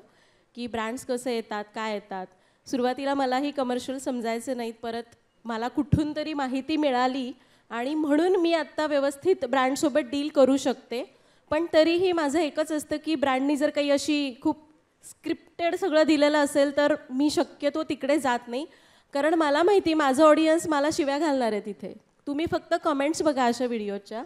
की ब्रँड्स कसे येतात, काय येतात. सुरुवातीला मलाही कमर्शियल समजायचे नाहीत, परत मला कुठून तरी माहिती मिळाली आणि म्हणून मी आत्ता व्यवस्थित ब्रँडसोबत डील करू शकते. पण तरीही माझं एकच असतं की ब्रँडनी जर काही अशी खूप स्क्रिप्टेड सगळं दिलेलं असेल तर मी शक्यतो तिकडे जात नाही. कारण मला माहिती माझं ऑडियन्स मला शिव्या घालणार आहे तिथे. तुम्ही फक्त कमेंट्स बघा अशा व्हिडिओच्या.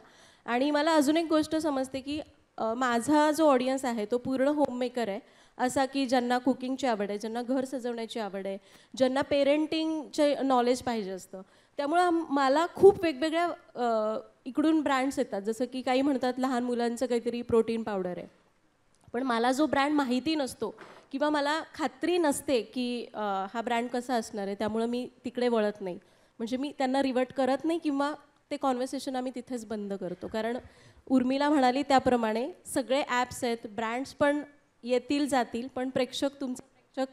आणि मला अजून एक गोष्ट समजते की माझा जो ऑडियन्स आहे तो पूर्ण होममेकर आहे. असा की ज्यांना कुकिंगची आवड आहे, ज्यांना घर सजवण्याची आवड आहे, ज्यांना पेरेंटिंगचे नॉलेज पाहिजे असतं. त्यामुळं मला खूप वेगवेगळ्या इकडून ब्रँड्स येतात. जसं की काही म्हणतात लहान मुलांचं काहीतरी प्रोटीन पावडर आहे. पण मला जो ब्रँड माहिती नसतो किंवा मला खात्री नसते की हा ब्रँड कसा असणार आहे, त्यामुळं मी तिकडे वळत नाही. म्हणजे मी त्यांना रिवर्ट करत नाही किंवा ते कॉन्व्हर्सेशन आम्ही तिथेच बंद करतो. कारण उर्मिला म्हणाली त्याप्रमाणे सगळे ॲप्स आहेत, ब्रँड्स पण येतील जातील, पण तुमचा प्रेक्षक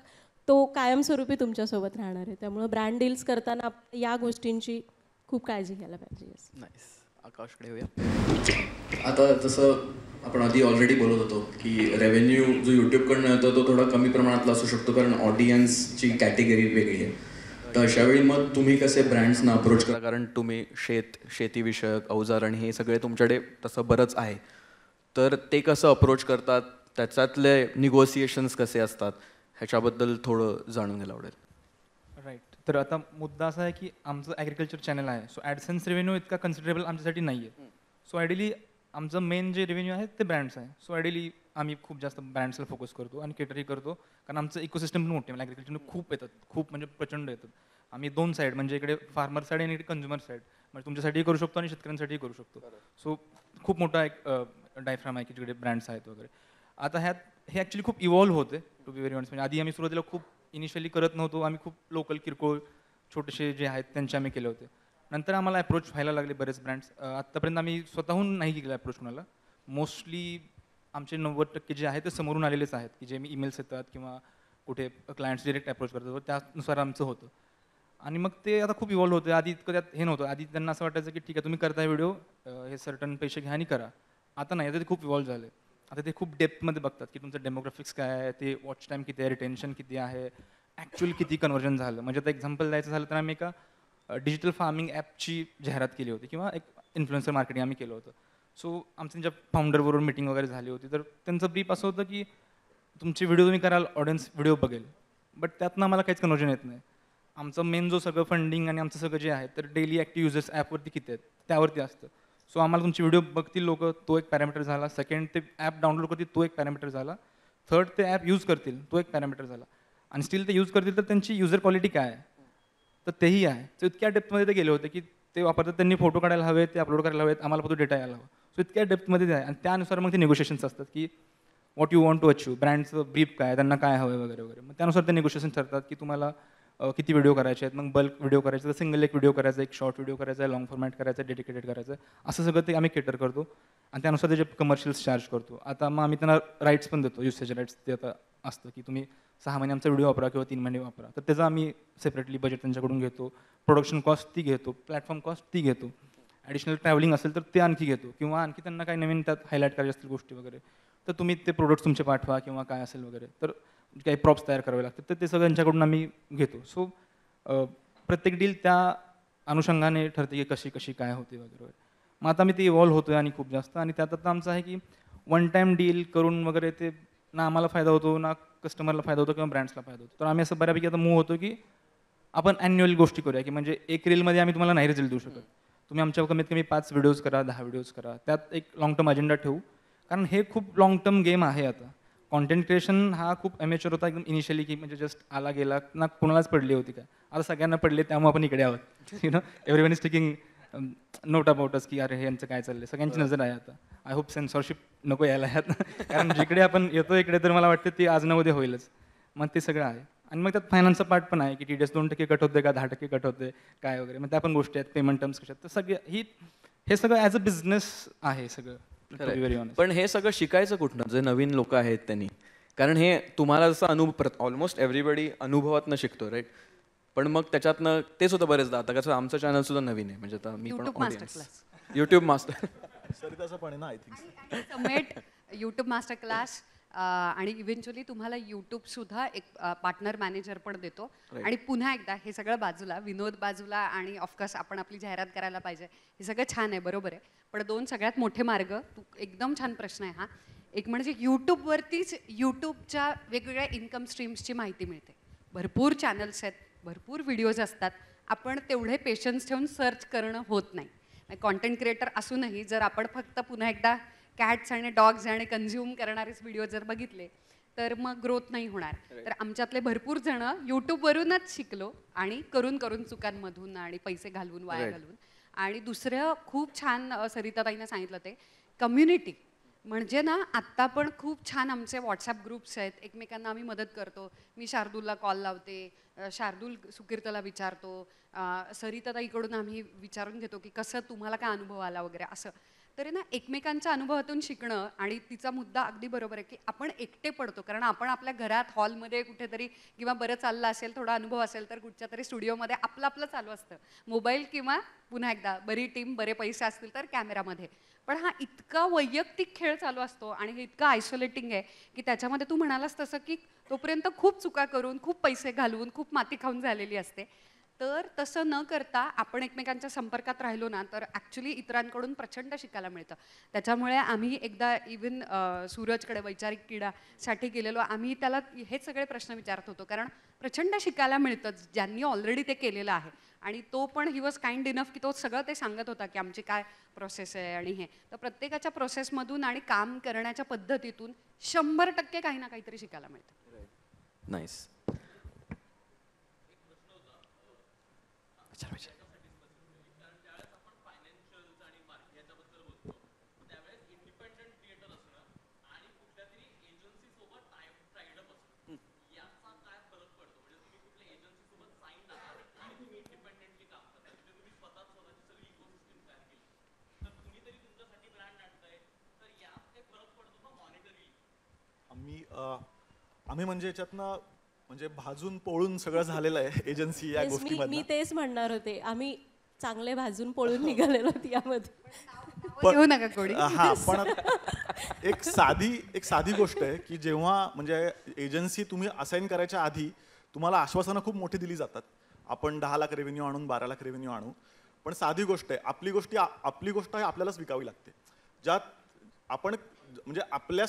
तो कायमस्वरूपी तुमच्यासोबत राहणार आहे. त्यामुळं ब्रँड डील्स करताना या गोष्टींची खूप काळजी घ्यायला पाहिजे. नाईस. आकाशकडे येऊया. आता जसं आपण आधी ऑलरेडी बोलत होतो की रेव्हेन्यू जो यूट्यूबकडनं येतो तो थोडा कमी प्रमाणातला असू शकतो कारण ऑडियन्सची कॅटेगरी वेगळी आहे. तर अशावेळी मग तुम्ही कसे ब्रँड्सना अप्रोच करा? कारण तुम्ही शेतीविषयक अवजार आणि हे सगळे तुमच्याकडे तसं बरंच आहे, तर ते कसं अप्रोच करतात, त्याच्यातले निगोसिएशन्स कसे असतात, ह्याच्याबद्दल थोडं जाणून घ्यायला आवडेल. राईट. तर आता मुद्दा असा आहे की आमचं ॲग्रिकल्चर चॅनल आहे, सो ॲडसेन्स रेव्हेन्यू इतका कन्सिडरेबल आमच्यासाठी नाही आहे. सो आयडियली आमचं मेन जे रेव्हेन्यू आहे ते ब्रँड्स आहे. सो आयडियली आम्ही खूप जास्त ब्रँड्सला फोकस करतो आणि केटरही करतो. कारण आमचं इकोसिस्टम पण मोठे म्हणजे ॲग्रिकल्चरमध्ये खूप येतात, खूप म्हणजे प्रचंड येतात. आम्ही 2 साईड म्हणजे इकडे फार्मर साईड आणि इकडे कन्झ्युमर साईड म्हणजे तुमच्यासाठीही करू शकतो आणि शेतकऱ्यांसाठीही करू शकतो. सो खूप मोठा एक डायफ्राम आहे की जिकडे ब्रँड्स आहेत वगैरे. आता हे ॲक्च्युली खूप इव्हॉल्व्ह होते टू बी व्हेरी ऑनेस्ट. म्हणजे आधी आम्ही सुरुवातीला खूप इनिशियली करत नव्हतो. आम्ही खूप लोकल किरकोळ छोटेसे जे आहेत त्यांचे आम्ही केले होते. नंतर आम्हाला अप्रोच व्हायला लागले बरेच ब्रँड्स. आत्तापर्यंत आम्ही स्वतःहून नाही केलं अप्रोच कोणाला. मोस्टली आमचे 90% जे आहे ते समोरून आलेलेच आहेत की जे मी ईमेल्स येतात किंवा कुठे क्लायंट्स डिरेक्ट अप्रोच करतात त्यानुसार आमचं होतं. आणि मग ते आता खूप इव्हॉल्व्ह होतं. आधी इतकं त्यात हे नव्हतं. आधी त्यांना असं वाटायचं की ठीक आहे तुम्ही करताय व्हिडिओ, हे सर्टन पैसे घ्या आणि करा. आता नाही, आता ते खूप इव्हॉल्व्ह झाले. आता ते खूप डेप्थमध्ये बघतात की तुमचं डेमोग्राफिक्स काय आहे, ते वॉच टाईम किती आहे, रिटेन्शन किती आहे, ॲक्च्युअली किती कन्वर्जन झालं. म्हणजे आता एक्झाम्पल द्यायचं झालं तर आम्ही एका डिजिटल फार्मिंग ॲपची जाहिरात केली होती किंवा एक इन्फ्लुएन्सर मार्केटिंग आम्ही केलं होतं. सो आमच्या त्यांच्या फाउंडरबरोबर मीटिंग वगैरे झाली होती. तर त्यांचं ब्रीफ असं होतं की तुमची व्हिडिओ तुम्ही कराल, ऑडियन्स व्हिडिओ बघेल, बट त्यातनं आम्हाला काहीच कन्वर्जन येत नाही. आमचं मेन जो सगळं फंडिंग आणि आमचं सगळं जे आहे तर डेली ॲक्टिव्ह युजर्स ॲपवरती किती आहेत त्यावरती असतं. सो आम्हाला तुमची व्हिडिओ बघतील लोक, तो एक पॅरामीटर झाला. सेकंड, ते ॲप डाउनलोड करतील, तो एक पॅरामीटर झाला. थर्ड, ते ॲप यूज करतील, तो एक पॅरामीटर झाला. आणि स्टील ते यूज करतील तर त्यांची युजर क्वालिटी काय आहे तर तेही आहे. सो इतक्या डेप्थमध्ये ते गेले होते की ते वापरतात, त्यांनी फोटो काढायला हवे, ते अपलोड करायला हवेत, आम्हाला फक्त डेटा यायला हवा. सो इतक्या डेप्थमध्ये ते आहे. आणि त्यानुसार मग ते निगोशिएशन्स असतात की what you want to achieve, ब्रँडचं ब्रीफ काय, त्यांना काय हवं वगैरे वगैरे. मग त्यानुसार ते निगोशिएशन ठरतात की तुम्हाला किती व्हिडिओ करायचे आहेत. मग बल्क व्हिडिओ करायचे तर सिंगल एक व्हिडिओ करायचा, एक शॉर्ट व्हिडिओ करायचा, लॉंग फॉर्मॅट करायचा, डेडिकेटेड करायचं, असं सगळं ते आम्ही केटर करतो. आणि त्यानुसार त्याचे कमर्शियल्स चार्ज करतो. आता मग आम्ही त्यांना राईट्स पण देतो, युसेज राईट्स. ते आता असतं की तुम्ही 6 महिने आमचा व्हिडिओ वापरा किंवा 3 महिने वापरा, तर त्याचं आम्ही सेपरेटली बजेट त्यांच्याकडून घेतो. प्रोडक्शन कॉस्ट ती घेतो, प्लॅटफॉर्म कॉस्ट ती घेतो. ॲडिशनल ट्रॅव्हलिंग असेल तर ते आणखी घेतो. किंवा आणखी त्यांना काही नवीन त्यात हायलाईट करायचे असतील गोष्टी वगैरे तर तुम्ही ते प्रोडक्ट्स तुमचे पाठवा किंवा काय असेल वगैरे, तर काही प्रॉप्स तयार करावे लागतात तर ते सगळं त्यांच्याकडून आम्ही घेतो. सो प्रत्येक डील त्या अनुषंगाने ठरते की कशी कशी काय होते वगैरे. मग आता मी ते इव्हॉल्व्ह होतो आहे आणि खूप जास्त. आणि त्यात आता आमचं आहे की वन टाईम डील करून वगैरे ते ना आम्हाला फायदा होतो, ना कस्टमरला फायदा होतो किंवा ब्रँड्सला फायदा होतो. तर आम्ही असं बऱ्यापैकी आता मूव्ह होतो की आपण ॲन्युअल गोष्टी करूया की म्हणजे एक रीलमध्ये आम्ही तुम्हाला नाही रिझल्ट देऊ शकत. तुम्ही आमच्या कमीत कमी 5 व्हिडिओज करा, 10 व्हिडिओज करा, त्यात एक लाँग टर्म अजेंडा ठेवू. कारण हे खूप लाँग टर्म गेम आहे. आता कॉन्टेंट क्रिएशन हा खूप ॲमेच्युअर होता एकदम इनिशियली की म्हणजे जस्ट आला गेला ना, कुणालाच पडली होती काय. आता सगळ्यांना पडले, त्यामुळे आपण इकडे आहोत. You know, everyone is taking note about us की अरे हे यांचं काय चाललंय. सगळ्यांची नजर आहे आता. आय होप सेन्सॉरशिप नको यायला ह्यात. कारण जिकडे आपण येतो इकडे तर मला वाटतं ती आज न उद्या होईलच. मग ते सगळं आहे. आणि मग त्यात फायनान्सचा पार्ट पण आहे की TDS 2% कट होते का 10% कट होते काय वगैरे. मग त्या पण गोष्टी आहेत, पेमेंट टर्म्स कशा आहेत. तर सगळे हे सगळं ॲज अ बिझनेस आहे सगळं. पण हे सगळं शिकायचं कुठनं, जे नवीन लोक आहेत त्यांनी? कारण हे तुम्हाला जसं ऑलमोस्ट एव्हरीबडी अनुभवातनं शिकतो, राईट? पण मग त्याच्यातनं ते सुद्धा बरेचदा, आता कसं आमचं चॅनल सुद्धा नवीन आहे, म्हणजे आता मी पण यूट्यूब मास्टर सरिताचं पण आहे ना, आय थिंक समेट यूट्यूब मास्टर क्लास आणि इव्हेंच्युअली तुम्हाला यूट्यूबसुद्धा एक पार्टनर मॅनेजर पण देतो. आणि पुन्हा एकदा हे सगळं बाजूला, विनोद बाजूला आणि ऑफकोर्स आपण आपली जाहिरात करायला पाहिजे, हे सगळं छान आहे, बरोबर आहे. पण 2 सगळ्यात मोठे मार्ग, एकदम छान प्रश्न आहे हा. एक म्हणजे यूट्यूबवरतीच यूट्यूबच्या वेगवेगळ्या इन्कम स्ट्रीम्सची माहिती मिळते. भरपूर चॅनल्स आहेत, भरपूर व्हिडिओज असतात, आपण तेवढे पेशन्स ठेवून सर्च करणं होत नाही. कॉन्टेंट क्रिएटर असूनही जर आपण फक्त पुन्हा एकदा कॅट्स आणि डॉग्स आणि कन्झ्युम करणारेच व्हिडिओ जर बघितले तर मग ग्रोथ नाही होणार. तर आमच्यातले भरपूर जण यूट्यूबवरूनच शिकलो आणि करून करून चुकांमधून आणि पैसे घालवून वाया घालवून. आणि दुसरं खूप छान सरिताताईनं सांगितलं ते कम्युनिटी. म्हणजे ना आत्ता पण खूप छान आमचे व्हॉट्सॲप ग्रुप्स आहेत, एकमेकांना आम्ही मदत करतो. मी शार्दूलला कॉल लावते, शार्दूल सुकीर्तला विचारतो, सरिताताईकडून आम्ही विचारून घेतो की कसं तुम्हाला काय अनुभव आला वगैरे असं. तर ना एकमेकांच्या अनुभवातून शिकणं. आणि तिचा मुद्दा अगदी बरोबर आहे की आपण एकटे पडतो, कारण आपण आपल्या घरात हॉलमध्ये कुठेतरी किंवा बरं चाललं असेल, थोडा अनुभव असेल तर कुठच्या तरी स्टुडिओमध्ये आपलं आपलं चालू असतं, मोबाईल किंवा पुन्हा एकदा बरी टीम, बरे पैसे असतील तर कॅमेरामध्ये. पण हा इतका वैयक्तिक खेळ चालू असतो आणि हे इतकं आयसोलेटिंग आहे की त्याच्यामध्ये तू म्हणालास तसं की तोपर्यंत खूप चुका करून, खूप पैसे घालवून, खूप माती खाऊन झालेली असते. तर तसं न करता आपण एकमेकांच्या संपर्कात राहिलो ना तर ॲक्च्युली इतरांकडून प्रचंड शिकायला मिळतं. त्याच्यामुळे आम्ही एकदा इव्हन सूरजकडे वैचारिक क्रीडासाठी गेलेलो, आम्ही त्याला हे सगळे प्रश्न विचारत होतो, कारण प्रचंड शिकायला मिळतं ज्यांनी ऑलरेडी ते केलेलं आहे. आणि तो पण ही वॉज काइंड इनफ की तो सगळं ते सांगत होता की आमची काय प्रोसेस आहे आणि हे. तर प्रत्येकाच्या प्रोसेसमधून आणि काम करण्याच्या पद्धतीतून 100% काही ना काहीतरी शिकायला मिळतं. नाईस. आम्ही म्हणजे याच्यातनं म्हणजे भाजून पोळून सगळं झालेलं आहे एजन्सी या गोष्टीमध्ये. मी तेच म्हणणार होते, आम्ही चांगले भाजून पळून निघालेलो यामध्ये. येऊ नका कोणी. हा, पण एक साधी गोष्ट आहे की जेव्हा म्हणजे एजन्सी तुम्ही असाइन करायच्या आधी तुम्हाला आश्वासनं खूप मोठी दिली जातात, आपण 10 लाख रेव्हेन्यू आणून 12 लाख रेव्हेन्यू आणू. पण साधी गोष्ट आहे, आपली गोष्ट आहे आपल्यालाच विकावी लागते. ज्यात आपण म्हणजे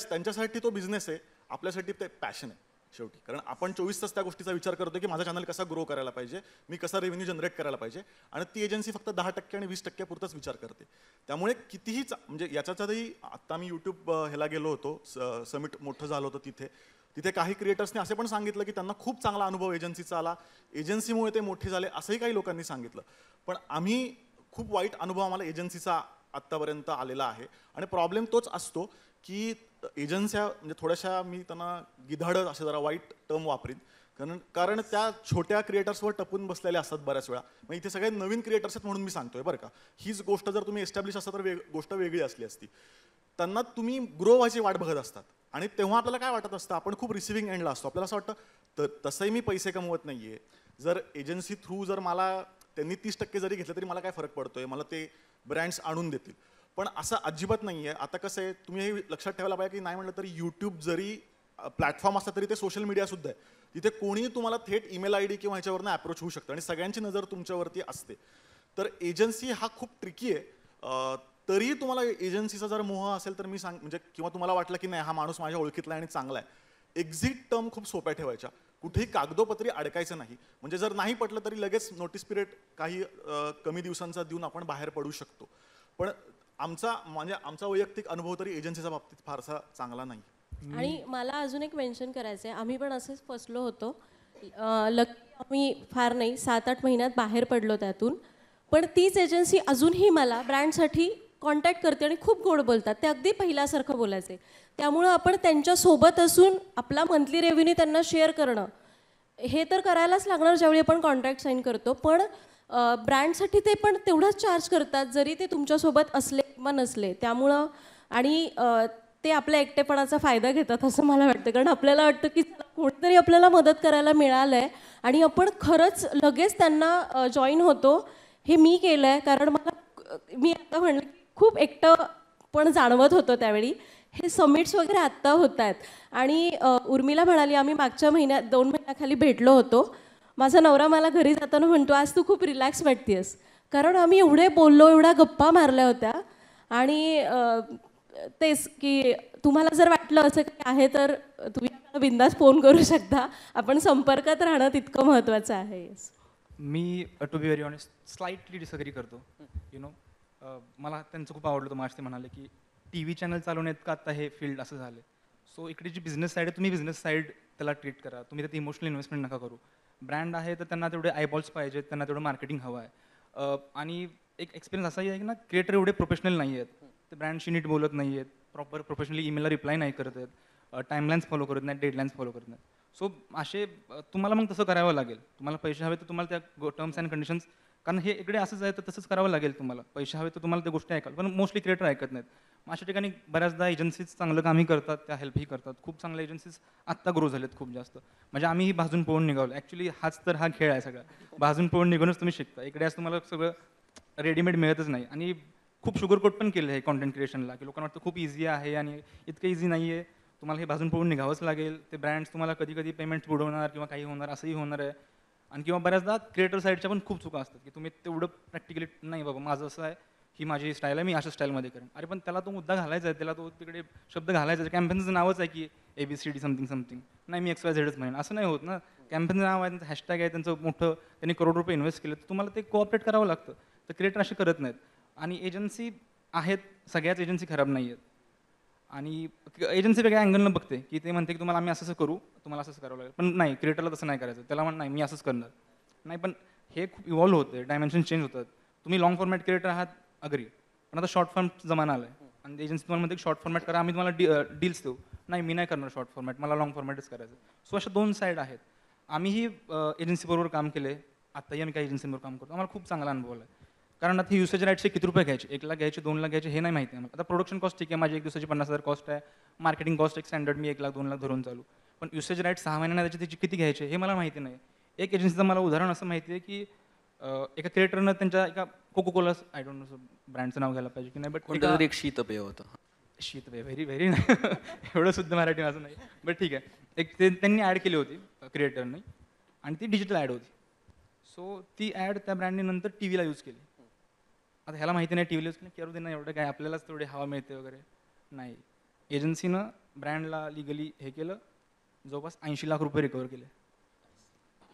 त्यांच्यासाठी तो बिझनेस आहे, आपल्यासाठी ते पॅशन आहे शेवटी. कारण आपण 24 तास त्या गोष्टीचा विचार करतो की माझा चॅनल कसा ग्रो करायला पाहिजे, मी कसा रेव्हेन्यू जनरेट करायला पाहिजे. आणि ती एजन्सी फक्त 10% आणि 20% पुरताच विचार करते. त्यामुळे कितीही म्हणजे याच्यातही आत्ता मी यूट्यूब ह्याला गेलो होतो, समिट मोठं झालं होतं तिथे काही क्रिएटर्सने असे पण सांगितलं की त्यांना खूप चांगला अनुभव एजन्सीचा आला, एजन्सीमुळे ते मोठे झाले, असंही काही लोकांनी सांगितलं. पण आम्ही खूप वाईट अनुभव आम्हाला एजन्सीचा आत्तापर्यंत आलेला आहे. आणि प्रॉब्लेम तोच असतो की एजन्स्या म्हणजे थोड्याशा, मी त्यांना गिधाडं असे जरा वाईट टर्म वापरीन, कारण त्या छोट्या क्रिएटर्सवर टपून बसलेल्या असतात बऱ्याच वेळा. मग इथे सगळे नवीन क्रिएटर्स आहेत म्हणून मी सांगतोय बरं का. हीच गोष्ट जर तुम्ही एस्टॅब्लिश असता तर गोष्ट वेगळी असली असती. त्यांना तुम्ही ग्रो व्हायची वाट बघत असतात आणि तेव्हा आपल्याला काय वाटत असतं, आपण खूप रिसिव्हिंग एंडला असतो. आपल्याला असं वाटतं तसंही मी पैसे कमवत नाहीये, जर एजन्सी थ्रू जर मला त्यांनी 30% जरी घेतलं तरी मला काय फरक पडतोय, मला ते ब्रँड्स आणून देतील. पण असं अजिबात नाही आहे. आता कसं आहे, तुम्ही हे लक्षात ठेवायला पाहिजे की नाही म्हटलं तरी यूट्यूब जरी प्लॅटफॉर्म असला तरी ते सोशल मीडियासुद्धा आहे. तिथे कोणीही तुम्हाला थेट ईमेल ID किंवा ह्याच्यावरनं अप्रोच होऊ शकतं आणि सगळ्यांची नजर तुमच्यावरती असते. तर एजन्सी हा खूप ट्रिकी आहे. तरीही तुम्हाला एजन्सीचा जर मोह असेल तर मी म्हणजे किंवा तुम्हाला वाटलं की नाही हा माणूस माझ्या ओळखीतला आहे आणि चांगला आहे, एक्झिट टर्म खूप सोप्या ठेवायच्या, कुठेही कागदोपत्री अडकायचं नाही. म्हणजे जर नाही पटलं तरी लगेच नोटीस पिरियड काही कमी दिवसांचा देऊन आपण बाहेर पडू शकतो. पण आमचा वैयक्तिक अनुभव तरी एजन्सीच्या बाबतीत फारसा चांगला नाही. आणि मला अजून एक मेन्शन करायचं आहे, आम्ही पण असेच फसलो होतो. आम्ही फार नाही 7-8 महिन्यात बाहेर पडलो त्यातून. पण तीच एजन्सी अजूनही मला ब्रँडसाठी कॉन्टॅक्ट करते आणि खूप गोड बोलतात. ते अगदी पहिल्यासारखं बोलायचे. त्यामुळं आपण त्यांच्यासोबत असून आपला मंथली रेव्हेन्यू त्यांना शेअर करणं हे तर करायलाच लागणार ज्यावेळी आपण कॉन्ट्रॅक्ट साईन करतो. पण ब्रँडसाठी ते पण तेवढंच चार्ज करतात जरी ते तुमच्यासोबत असले किंवा नसले. त्यामुळं आणि ते आपल्या एकटेपणाचा फायदा घेतात असं मला वाटतं. कारण आपल्याला वाटतं की कोणीतरी आपल्याला मदत करायला मिळालं आहे आणि आपण खरंच लगेच त्यांना जॉईन होतो. हे मी केलं आहे, कारण मी आता म्हणलं खूप एकटं पण जाणवत होतं त्यावेळी. हे समिट्स वगैरे आत्ता होत आहेत. आणि उर्मिला म्हणाली आम्ही मागच्या महिन्यात 2 महिन्याखाली भेटलो होतो. माझा नवरा मला घरी जाताना म्हणतो आज तू खूप रिलॅक्स वाटतेस, कारण आम्ही एवढे बोललो, एवढ्या गप्पा मारल्या होत्या. आणि तेच की तुम्हाला जर वाटलं असं काही आहे तर तुम्ही बिंदास फोन करू शकता. आपण संपर्कात राहणं तितकं महत्त्वाचं आहे. येस, मी to be very honest slightly disagree करतो. यु नो मला त्यांचं खूप आवडलं होतं. मार्च ते म्हणाले की टी व्ही चॅनल चालवण्यात का आता हे फील्ड असं झालं. सो इकडे जी बिझनेस साईड आहे तुम्ही बिझनेस साईड त्याला ट्रीट करा. तुम्ही त्यात इमोशनल इन्व्हेस्टमेंट नका करू. ब्रँड आहे तर त्यांना तेवढे आयबॉल्स पाहिजेत, त्यांना तेवढं मार्केटिंग हवं आहे. आणि एक एक्सपिरियन्स असाही आहे की ना क्रिएटर एवढे प्रोफेशनल नाही आहेत. ते ब्रँडशी नीट बोलत नाही आहेत, प्रॉपर प्रोफेशनली ईमेलला रिप्लाय नाही करत आहेत, टाईमलाईन्स फॉलो करत नाहीत, डेडलाईन्स फॉलो करत नाहीत. सो असे तुम्हाला मग तसं करावं लागेल. तुम्हाला पैसे हवे तर तुम्हाला त्या टर्म्स अँड कंडिशन्स, कारण हे इकडे असंच आहे तर तसंच करावं लागेल. तुम्हाला पैसे हवे तर तुम्हाला त्या गोष्टी ऐकाल, पण मोस्टली क्रिएटर ऐकत नाहीत. अशा ठिकाणी बऱ्याचदा एजन्सीज चांगलं कामही करतात, त्या हेल्पही करतात. खूप चांगल्या एजन्सीज आत्ता ग्रो झालेत खूप जास्त. म्हणजे आम्हीही भाजून पळून निघालो. ॲक्च्युली हाच तर हा खेळ आहे सगळा. भाजून पळून निघूनच तुम्ही शिकता. इकडे आज तुम्हाला सगळं रेडीमेड मिळतच नाही. आणि खूप शुगर कोट पण केलं आहे कॉन्टेंट क्रिएशनला, की लोकांना वाटतं खूप इझी आहे आणि इतकं इझी नाही आहे. तुम्हाला हे भाजून पळून निघावंच लागेल. ते ब्रँड्स तुम्हाला कधी कधी पेमेंट्स बुडवणार किंवा काही होणार, असंही होणार आहे. आणि किंवा बऱ्याचदा क्रिएटर साईडच्या पण खूप चुका असतात की तुम्ही तेवढं प्रॅक्टिकली नाही बाबा माझं असं आहे, ही माझी स्टाईल आहे, मी अशा स्टाईलमध्ये करेन. अरे पण त्याला तो मुद्दा घालायचा आहे, त्याला तो तिकडे शब्द घालायचा आहे. कॅम्पेनचं नावच आहे की ABCD समथिंग समथिंग. नाही मी XYZच म्हणेन, असं नाही होत ना. कॅम्पेनचं नाव आहे, त्यांचं हॅशटॅग आहे, त्यांचं मोठं, त्यांनी करोड रुपये इन्व्हेस्ट केले, तर तुम्हाला ते कोऑपरेट करावं लागतं. तर क्रिएटर असे करत नाहीत. आणि एजन्सी आहेत, सगळ्याच एजन्सी खराब नाही आहेत. आणि एजन्सी वेगळ्या अँगलनं बघते की ते म्हणते की तुम्हाला आम्ही असं करू, तुम्हाला असंच करावं लागेल. पण नाही, क्रिएटरला तसं नाही करायचं. त्याला म्हण नाही मी असंच करणार नाही. पण हे खूप इव्हॉल्व्ह होते, डायमेन्शन चेंज होतात. तुम्ही लॉंग फॉर्मॅट क्रिएटर आहात, अग्री. पण आता शॉर्ट फॉर्म जमाना आला आहे आणि एजन्सी तुम्हाला म्हणते की शॉर्ट फॉर्मॅट करा, आम्ही तुम्हाला डील्स देऊ. नाही मी नाही करणार शॉर्ट फॉर्मॅट, मला लॉंग फॉर्मॅटच करायचं. सो अशा 2 साईड आहेत. आम्हीही एजन्सीबरोबर काम केले, आत्ताही आम्ही काही एजन्सीबरोबर काम करतो. आम्हाला खूप चांगला अनुभव आहे. कारण आता युसेज राईट्सचे किती रुपये घ्यायचे, 1 लाख घ्यायचे, 2 लाख घ्यायचे हे नाही माहिती आहे. आता प्रोडक्शन कॉस्ट ठीक आहे, माझी 1 दिवसाची 50,000 कॉस्ट आहे. मार्केटिंग कॉस्ट एक स्टँडर्ड मी 1 लाख 2 लाख धरून चालू. पण युसेज राईट 6 महिन्यांना त्याचे किती घ्यायचे हे मला माहिती नाही. एक एजन्सीचं मला उदाहरण असं माहिती आहे की एका क्रिएटरनं त्यांच्या एका Coca Cola, I don't know ब्रँडचं नाव घ्यायला पाहिजे की नाही, बट एक शीतपेय होतं. शीतपेय, व्हेरी व्हेरी नाही एवढं सुद्धा मराठी माझं नाही, बट ठीक आहे. एक ते त्यांनी ॲड केली होती क्रिएटरने आणि ती डिजिटल ॲड होती. सो ती ॲड त्या ब्रँडने नंतर टी व्हीला यूज केली. आता ह्याला माहिती नाही टी व्हीला यूज केली, करू दे ना, एवढं काय आपल्यालाच तेवढे हवा मिळते वगैरे. नाही, एजन्सीनं ब्रँडला लिगली हे केलं, जवळपास 80 लाख रुपये रिकवर केले.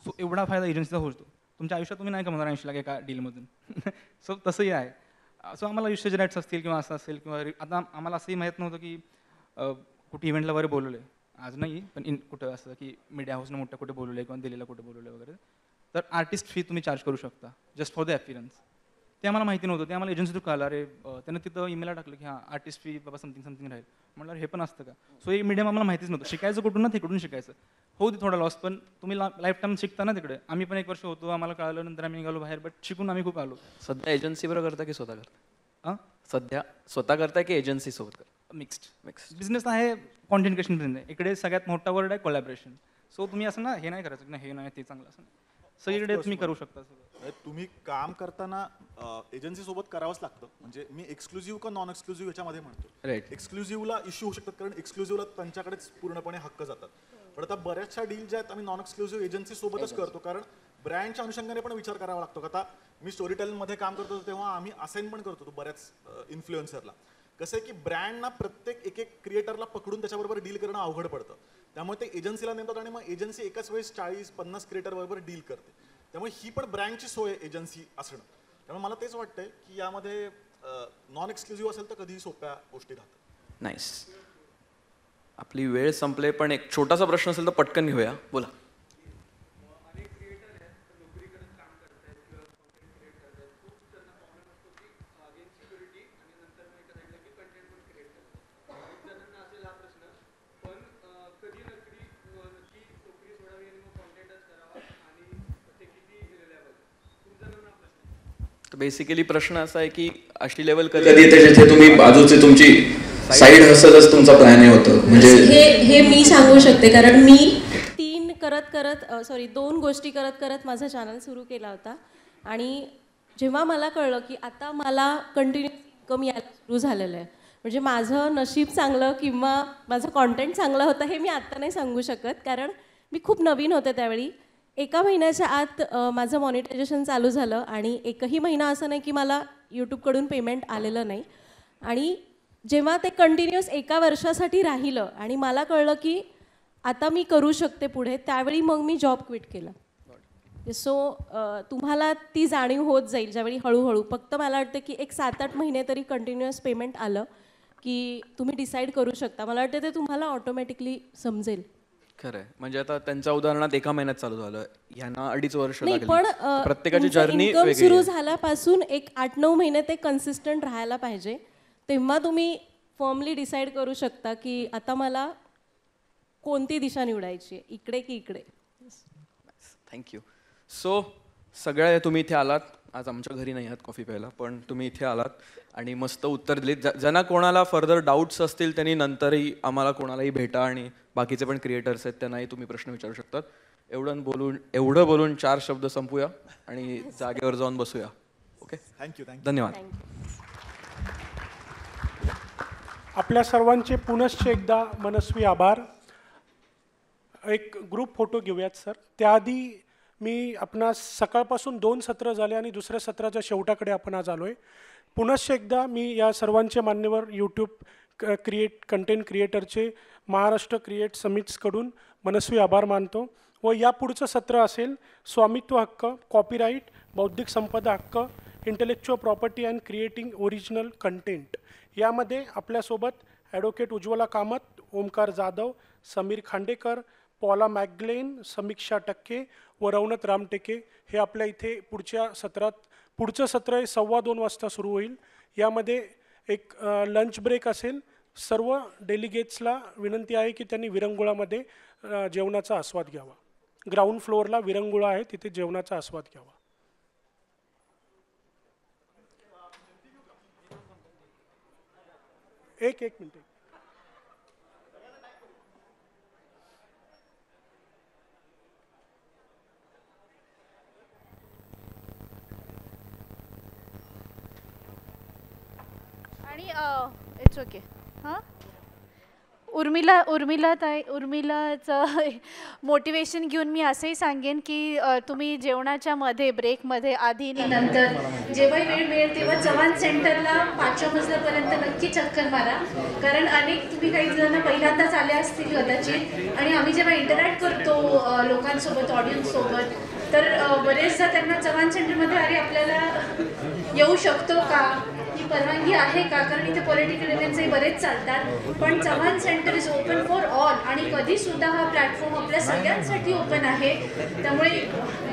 सो एवढा फायदा एजन्सीचा होतो. तुमच्या आयुष्यात तुम्ही नाही कमवणार 80 लाख एका डीलमधून. सो तसंही आहे. सो आम्हाला युसेज राईट्स असतील किंवा असं असेल किंवा आता आम्हाला असंही माहीत नव्हतं की कुठे इव्हेंटला वगैरे बोलवलं आहे, आज नाही पण कुठं असं की मीडिया हाऊसनं मोठं कुठे बोलवलं आहे किंवा दिल्लीला कुठे बोलवलं वगैरे, तर आर्टिस्ट फी तुम्ही चार्ज करू शकता जस्ट फॉर द ॲपिरन्स. ते आम्हाला माहिती नव्हतं. ते आम्हाला एजन्सी थ्रू कळलं. अरे त्यानं तिथं ईमेलला टाकलं की हां आर्टिस्ट फी बाबा समथिंग समथिंग राहील. म्हटलं हे पण असतं का. सो हे मीडियम आम्हाला माहितीच नव्हतं. शिकायचं कुठून ना तिकडून शिकायचं. हो दे थोडा लॉस, पण तुम्ही लाईफ टाईम शिकता ना तिकडे. आम्ही पण 1 वर्ष होतो, आम्हाला कळालं, नंतर आम्ही निघालो बाहेर, बट शिकून आम्ही खूप आलो. सध्या एजन्सी बरोबर करता की स्वतः करता? हां, सध्या स्वतः करताय की एजन्सी सोबत करता? मिक्स्ड बिझनेस आहे, कॉन्टेंट क्रिएशन बिझनेस आहे. इकडे सगळ्यात मोठा वर्ड आहे कोलॅबरेशन. सो तुम्ही असं ना हे नाही करायचं की नाही हे नाही ते चांगलं, असं नाही. सगळीकडे तुम्ही करू शकता सगळं. तुम्ही काम करताना एजन्सी सोबत करावंच लागतं. म्हणजे मी एक्सक्लुझिव्ह का नॉन एक्सक्लुझिव्ह याच्यामध्ये म्हणतो. राईट. एक्सक्लुझिव्हला इश्यू होऊ शकतात, कारण एक्सक्लुझिव्हला त्यांच्याकडेच पूर्णपणे हक्क जातात. पण आता बऱ्याचशा डील ज्या आहेत आम्ही नॉन एक्सक्लुझिव्ह एजन्सी सोबतच करतो, कारण ब्रँडच्या अनुषंगाने पण विचार करावा लागतो. आता मी स्टोरी टेलिंगमध्ये काम करतो तेव्हा आम्ही असाईन पण करतो बऱ्याच इन्फ्लुएन्सरला. कसं आहे की ब्रँडना प्रत्येक एक क्रिएटरला पकडून त्याच्याबरोबर डील करणं अवघड पडतं. त्यामुळे ते एजन्सीला नेतात आणि मग एजन्सी एकाच वेळेस 40-50 क्रिएटर बरोबर डील करते. त्यामुळे ही पण ब्रँडची सोय एजन्सी असणं. त्यामुळे मला तेच वाटतंय की यामध्ये नॉन एक्सक्लुझिव्ह असेल तर कधीही सोप्या गोष्टी राहतात. नाईस. आपली वेळ संपले, पण एक छोटासा प्रश्न असेल तर पटकन घेऊया. बोला. बेसिकली प्रश्न असा आहे की अशी लेवल कधी येते जिथे तुम्ही बाजूचे तुमची साईड हसलच तुमचा प्लॅन हे होतं. म्हणजे हे मी सांगू शकते, कारण मी 2 गोष्टी करत करत माझा चॅनल सुरू केला होता. आणि जेव्हा मला कळलं की आता मला कंटिन्यू इन्कम यायला सुरू झालेलं आहे, म्हणजे माझं नशीब चांगलं किंवा माझं कॉन्टेंट चांगलं होतं हे मी आत्ता नाही सांगू शकत, कारण मी खूप नवीन होते त्यावेळी. एका महिन्याच्या आत माझं मॉनिटायझेशन चालू झालं आणि एकही महिना असं नाही की मला यूट्यूबकडून पेमेंट आलेलं नाही. आणि जेव्हा ते कंटिन्युअस एका वर्षासाठी राहिलं आणि मला कळलं की आता मी करू शकते पुढे, त्यावेळी मग मी जॉब क्विट केला. सो तुम्हाला ती जाणीव होत जाईल ज्यावेळी हळूहळू. फक्त मला वाटतं की एक 7-8 महिने तरी कंटिन्युअस पेमेंट आलं की तुम्ही डिसाईड करू शकता. मला वाटतं ते तुम्हाला ऑटोमॅटिकली समजेल. खरं आहे. म्हणजे आता त्यांच्या उदाहरणात एका महिन्यात चालू झालं, ह्यांना 2.5 वर्ष नाही, लागली. पण प्रत्येकाची जर्नी इन्कम वेगळी सुरू आहे. झाल्यापासून एक 8-9 महिने ते कन्सिस्टंट राहायला पाहिजे. तेव्हा तुम्ही फर्मली डिसाईड करू शकता की आता मला कोणती दिशा निवडायची आहे, इकडे की इकडे. थँक्यू. सो सगळ्या तुम्ही इथे आलात, आज आमच्या घरी नाही आहात कॉफी प्यायला, पण तुम्ही इथे आलात आणि मस्त उत्तर दिलीत. ज्यांना कोणाला फर्दर डाऊट्स असतील त्यांनी नंतरही आम्हाला कोणालाही भेटा आणि बाकीचे पण क्रिएटर्स आहेत त्यांनाही तुम्ही प्रश्न विचारू शकतात. एवढं बोलून 4 शब्द संपूया आणि जागेवर जाऊन बसूया. Okay, thank you. धन्यवाद. आपल्या सर्वांचे पुनश्च एकदा मनस्वी आभार. एक ग्रुप फोटो घेऊयात सर. त्याआधी मी आपणास सकाळपासून 2 सत्र झाले आणि दुसऱ्या सत्राच्या शेवटाकडे आपण आज आलो आहे. पुनश्च एकदा मी या सर्वांचे मान्यवर यूट्यूब कंटेंट क्रिएटरचे महाराष्ट्र क्रिएट समिट्सकडून मनस्वी आभार मानतो. व यापुढचं सत्र असेल स्वामित्व हक्क, कॉपीराईट, बौद्धिक संपदा हक्क, intellectual property and creating original content. यामध्ये आपल्यासोबत ॲडव्होकेट उज्ज्वला कामत, ओमकार जाधव, समीर खांडेकर, पॉला मॅकग्लेन, समीक्षा टक्के व रवनत रामटेके हे आपल्या इथे पुढचं सत्र हे 2:15 वाजता सुरू होईल. यामध्ये एक लंच ब्रेक असेल. सर्व डेलिगेट्सला विनंती आहे की त्यांनी विरंगुळामध्ये जेवणाचा आस्वाद घ्यावा. ग्राउंड फ्लोअरला विरंगुळा आहे, तिथे जेवणाचा आस्वाद घ्यावा. एक मिनिट. आणि इट्स ओके. हां, उर्मिलाचं मोटिवेशन घेऊन मी असंही सांगेन की तुम्ही जेवणाच्या मध्ये, ब्रेकमध्ये, आधी, नंतर जेव्हाही वेळ मिळेल तेव्हा चव्हाण सेंटरला 5व्या मजल्यापर्यंत नक्की चक्कर मारा. कारण तुम्ही काही जण पहिल्यांदाच आले असतील कदाचित, आणि आम्ही जेव्हा इंटरॅक्ट करतो लोकांसोबत, ऑडियन्ससोबत, तर बरेचदा त्यांना चव्हाण सेंटरमध्ये अरे आपल्याला येऊ शकतो का, ही परवानगी आहे का, कारण इथे पॉलिटिकल इव्हेंट्सही बरेच चालतात. पण Chavan centre is open for all आणि कधीसुद्धा हा प्लॅटफॉर्म आपल्या सगळ्यांसाठी ओपन आहे. त्यामुळे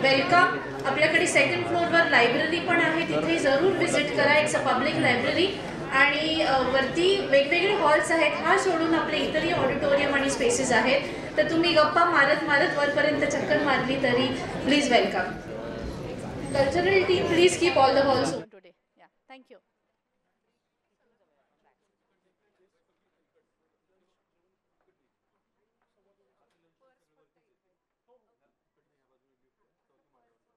वेलकम. आपल्याकडे 2nd फ्लोअरवर लायब्ररी पण आहे, तिथे जरूर व्हिजिट करा. It's a public library. आणि वरती वेगवेगळे हॉल्स आहेत. हा सोडून आपले इतरही ऑडिटोरियम आणि स्पेसेस आहेत. तर तुम्ही गप्पा मारत वरपर्यंत चक्कर मारली तरी please welcome. Cultural team please keep all the halls open today. Thank you.